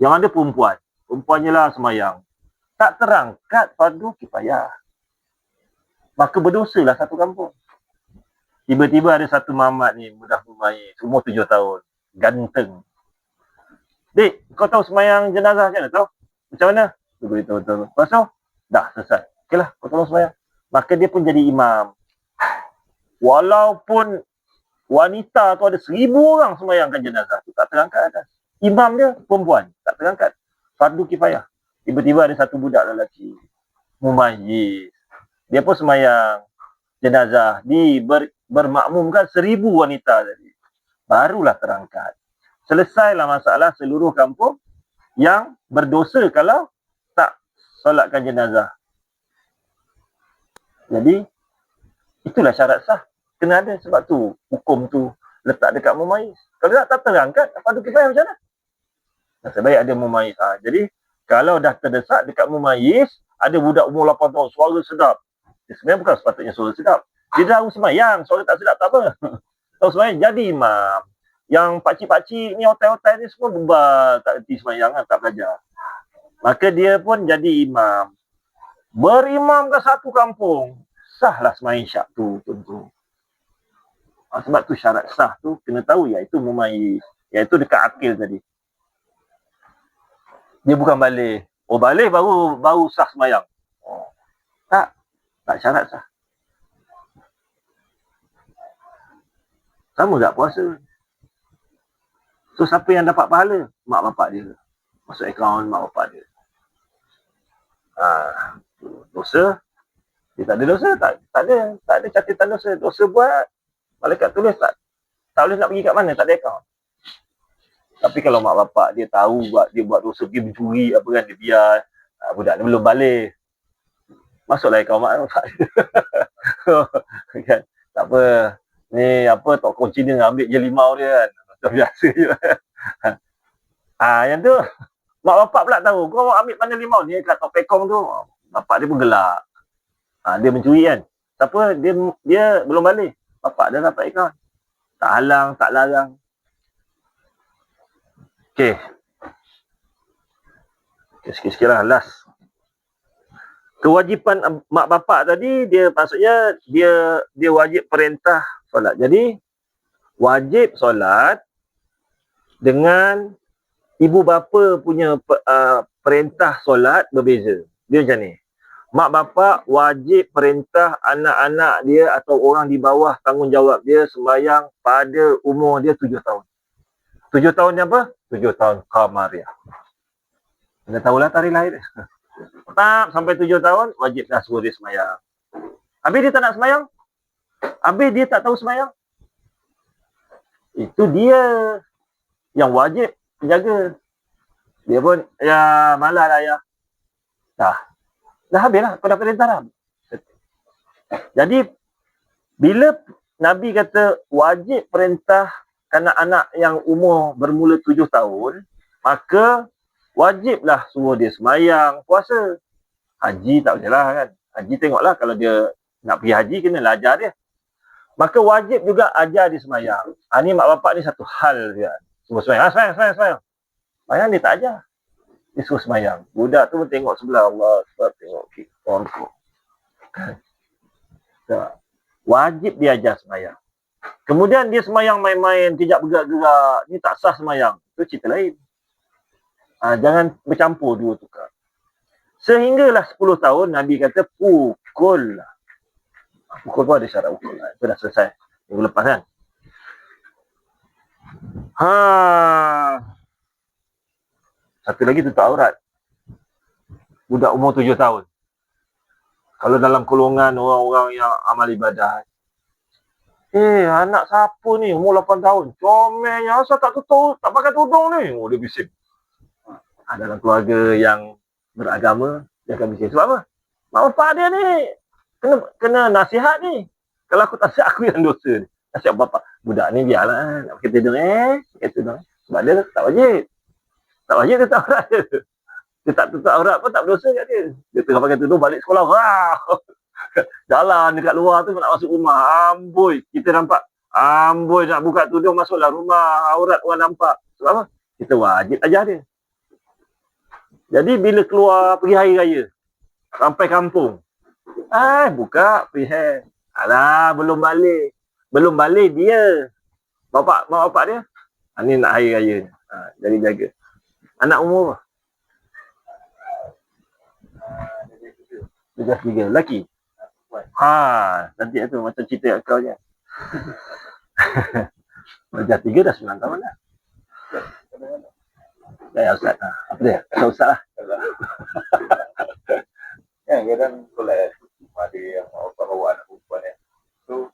Yang ada perempuan. Perempuannya lah semayang. Tak terangkat fardu kifayah. Maka berdosalah satu kampung. Tiba-tiba ada satu Mamat ni, mudah mumayyiz, umur 7 tahun. Ganteng. Dik, kau tahu semayang jenazah macam mana? Tahu? Macam mana? Dia beritahu. Lepas tu, dah selesai. Okeylah, kau tolong semayang. Maka dia pun jadi imam. Walaupun wanita tu ada 1000 orang semayangkan jenazah tu, tak terangkat atas. Imam dia perempuan, tak terangkat. Fardu kifayah. Tiba-tiba ada satu budak lelaki, mumayyiz. Dia pun semayang jenazah, bermakmumkan 1000 wanita tadi. Barulah terangkat. Selesailah masalah seluruh kampung yang berdosa kalau tak solatkan jenazah. Jadi, itulah syarat sah. Kena ada, sebab tu hukum tu letak dekat mumayyiz. Kalau tak terangkat, fardu kifayah macam mana? Nasib baik ada mumayyiz. Jadi kalau dah terdesak dekat mumayyiz, ada budak umur 8 tahun suara sedap. Dia sebenarnya bukan sepatutnya suara sedap. Dia tahu semayang, suara tak sedap tak apa. Tahu semayang jadi imam. Yang pakcik-pakcik ni, otai-otai ni semua bebal, tak erti semayang, tak belajar. Maka dia pun jadi imam. Berimam ke satu kampung, sahlah semayang syak tu tentu. Sebab tu syarat sah tu kena tahu, iaitu mumayyiz, iaitu dekat akil tadi. Dia bukan balik. Balik baru sah semayang. Tak syarat sah. Sama tak puasa. So siapa yang dapat pahala? Mak bapak dia. Masuk akaun mak bapak dia. Dosa. Dia tak ada dosa, tak ada catatan dosa. Dosa buat, malaikat tulis tak boleh nak pergi kat mana, tak ada akaun. Tapi kalau mak bapak dia tahu dia buat dosa, pergi mencuri apa kan, dia biar, budak ni belum balik, masuklah akaun mak bapak dia. Kan? Tak apa, ni apa tokong Cina ambil je limau dia kan, macam biasa je. Yang tu mak bapak pula tahu, kau ambil mana limau ni kat tok pekong tu, bapak dia pun gelak. Dia mencuri kan, siapa dia belum balik, bapak dah dapat akaun, tak halang, tak larang. Okey, sikit-sikit lah, last. Kewajipan mak bapak tadi, dia maksudnya dia wajib perintah solat. Jadi wajib solat dengan ibu bapa punya perintah solat berbeza. Dia macam ni. Mak bapak wajib perintah anak-anak dia atau orang di bawah tanggungjawab dia sembahyang pada umur dia 7 tahun. 7 tahun ni apa? 7 tahun Qamariah. Anda tahulah tarikh lahir dia. Tak, sampai 7 tahun wajib dah suruh dia sembahyang. Habis dia tak nak sembahyang? Habis dia tak tahu sembahyang? Itu dia yang wajib penjaga. Dia pun, ya malah lah ya. Dah habislah, kau dah perintah dah. Jadi, bila Nabi kata wajib perintah anak-anak yang umur bermula 7 tahun, maka wajiblah suruh dia semayang, puasa. Haji tak boleh lah kan. Haji tengoklah kalau dia nak pergi haji, kena ajar dia. Maka wajib juga ajar dia semayang. Ni mak bapak ni satu hal dia. Suruh semayang. Semayang. Semayang dia tak ajar. Dia suruh semayang. Budak tu pun tengok sebelah Allah. Sebab tengok orang tu. Wajib dia ajar semayang. Kemudian dia semayang main-main, kejap bergerak-gerak. Ni tak sah semayang. Itu cerita lain. Jangan bercampur dua tukar. Sehinggalah 10 tahun, Nabi kata pukul lah. Pukul pun ada syarat pukul lah. Itu dah selesai. Minggu lepas kan. Satu lagi tutup aurat. Budak umur 7 tahun. Kalau dalam golongan orang-orang yang amal ibadah. Anak siapa ni? Umur 8 tahun. Comelnya. Asal tak tutup? Tak pakai tudung ni? Dia bising. Dalam keluarga yang beragama, dia akan bising. Sebab apa? Mak bapak dia ni kena nasihat ni. Kalau aku tak nasihat, aku yang dosa ni. Nasihat bapak. Budak ni biarlah. Nak pakai tudung pakai tudung. Sebab dia tak wajib. Tak wajib dia tak aurat dia. Dia tak tutup aurat pun tak berdosa kat dia. Dia tengah pakai tudung balik sekolah. Jalan dekat luar tu nak masuk rumah. Amboi. Kita nampak. Amboi nak buka tudung masuklah rumah. Aurat orang nampak. Sebab apa? Kita wajib ajar dia. Jadi bila keluar pergi hari raya. Sampai kampung. Buka. Pergi. Alah belum balik. Belum balik dia. Mak bapak dia. Ni nak hari raya ni. Jadi jaga. Anak umur apa? 13. Lelaki? Nanti tu macam cerita kat kau je. Darjah 3 dah 9 tahun dah. Ya Ustaz. Apa dia? Kata Ustaz lah. Kadang kalau ada yang bawa anak perempuan tu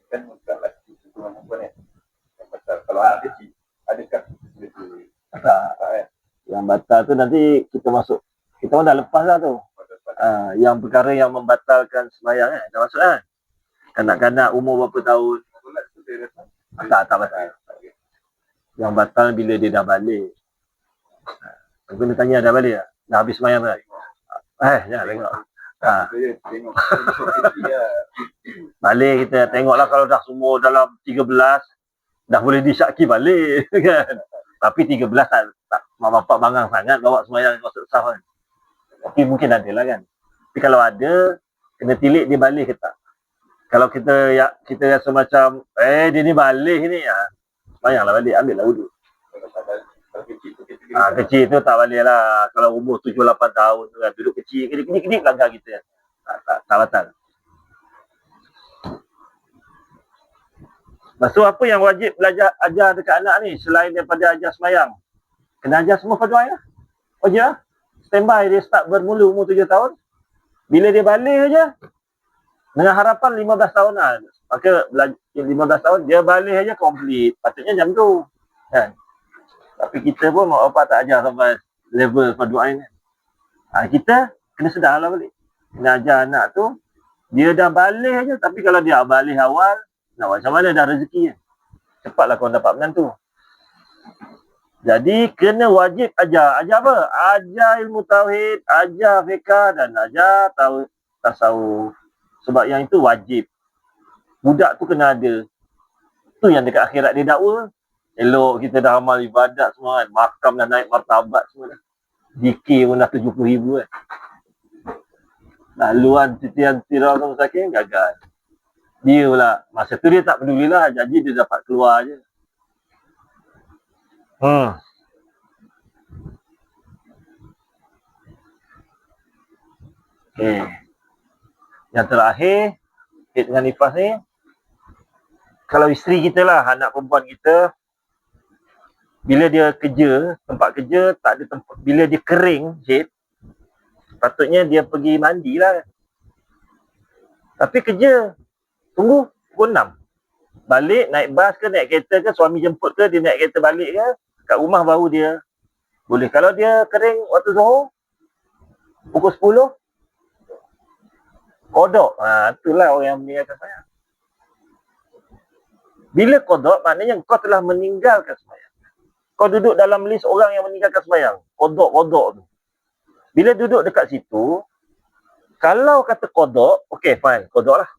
kan bukan lelaki tu perempuan yang batal. Kalau anak kecil, adakah Tak. Yang batal tu nanti kita masuk. Kita pun dah lepas lah tu. Yang perkara yang membatalkan sembahyang dah masuk kan. Kanak-kanak umur berapa tahun. Tak batal. Yang batal bila dia dah balik. Aku kena tanya dah balik tak? Dah habis sembahyang tak? Jangan tengok. Balik kita tengoklah kalau dah semua dalam 13 dah boleh disyaki balik kan. Tapi 13 tak mak bapak bangang sangat bawa sembahyang masuk saf kan. Tapi mungkin ada lah kan. Tapi kalau ada, kena tilik dia balik ke tak. Kalau kita rasa macam, dia ni balik ni, sembahyanglah balik, ambil lah wuduk. Kecil tu tak balik lah. Kalau umur 7-8 tahun tu kan, duduk kecil, kedip-kedip langgar kita. Tak batal. Lepas tu apa yang wajib belajar ajar dekat anak ni selain daripada ajar sembahyang? Kena ajar semua fardu ain lah. Wajib lah. Standby dia start bermula umur 7 tahun. Bila dia balik je, dengan harapan 15 tahun lah. Maka 15 tahun, dia balik aja complete. Patutnya jam tu. Kan? Tapi kita pun mak bapak tak ajar sampai level fardu ain kan. Kita kena sedar lah balik. Kena ajar anak tu, dia dah balik aja. Tapi kalau dia balik awal, nak macam mana dah rezeki kan. Cepatlah kau dapat menantu. Jadi kena wajib ajar. Ajar apa? Ajar ilmu tauhid, ajar fiqh dan ajar tasawuf. Sebab yang itu wajib. Budak tu kena ada. Tu yang dekat akhirat dia dakwa. Elok kita dah amal ibadat semua kan. Makam dah naik martabat semua dah. Zikir pun dah 70,000 kan. Laluan titian tirah tu saking gagal. Dia pula, masa tu dia tak pedulilah, jadi dia dapat keluar je. Okay. Yang terakhir, kait dengan nifas ni, kalau isteri kita lah, anak perempuan kita, bila dia kerja, tempat kerja tak ada tempat, bila dia kering haid, patutnya dia pergi mandi lah. Tapi kerja, tunggu pukul 6. Balik, naik bas ke, naik kereta ke, suami jemput ke, dia naik kereta balik ke, kat rumah baru dia boleh. Kalau dia kering waktu Zuhur, pukul 10, kodok. Itulah orang yang meninggalkan sembahyang. Bila kodok, maknanya kau telah meninggalkan sembahyang. Kau duduk dalam list orang yang meninggalkan sembahyang. Kodok tu. Bila duduk dekat situ, kalau kata kodok, okay fine, kodok lah.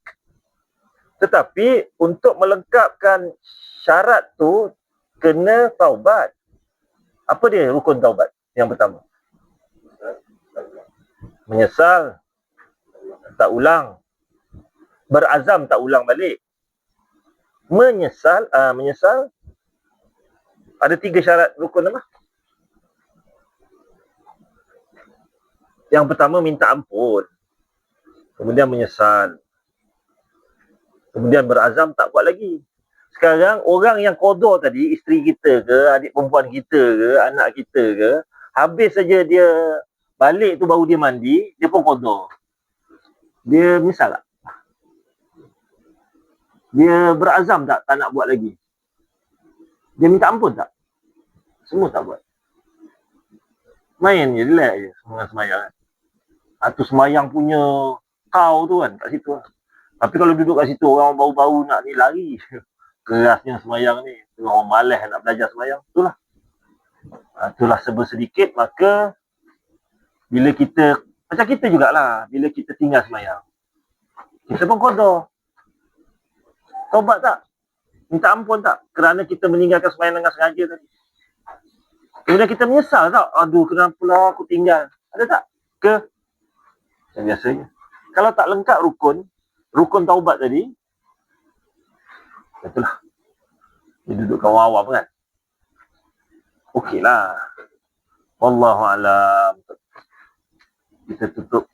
Tetapi untuk melengkapkan syarat tu, kena taubat. Apa dia rukun taubat yang pertama? Menyesal, tak ulang. Berazam tak ulang balik. Menyesal, ada 3 syarat rukun apa? Yang pertama minta ampun. Kemudian menyesal. Kemudian berazam tak buat lagi. Sekarang orang yang qada tadi, isteri kita ke, adik perempuan kita ke, anak kita ke, habis saja dia balik tu baru dia mandi, dia pun qada. Dia menyesal tak? Dia berazam tak nak buat lagi? Dia minta ampun tak? Semua tak buat. Main je, relax je dengan semayang kan. Itu semayang punya kau tu kan kat situ lah. Tapi kalau duduk kat situ orang baru-baru nak ni lari. Kerasnya semayang ni. Orang malas nak belajar semayang. Itulah. Itulah serba sedikit, maka bila kita, macam kita jugalah, bila kita tinggal semayang, kita pun qada. Taubat tak? Minta ampun tak? Kerana kita meninggalkan semayang dengan sengaja tadi. Kemudian kita menyesal tak? Aduh, kenapalah aku tinggal. Ada tak? Ke? Yang biasanya. Kalau tak lengkap rukun taubat tadi, itulah. Dia duduk kawan awam kan? Okey lah. Wallahualam. Kita tutup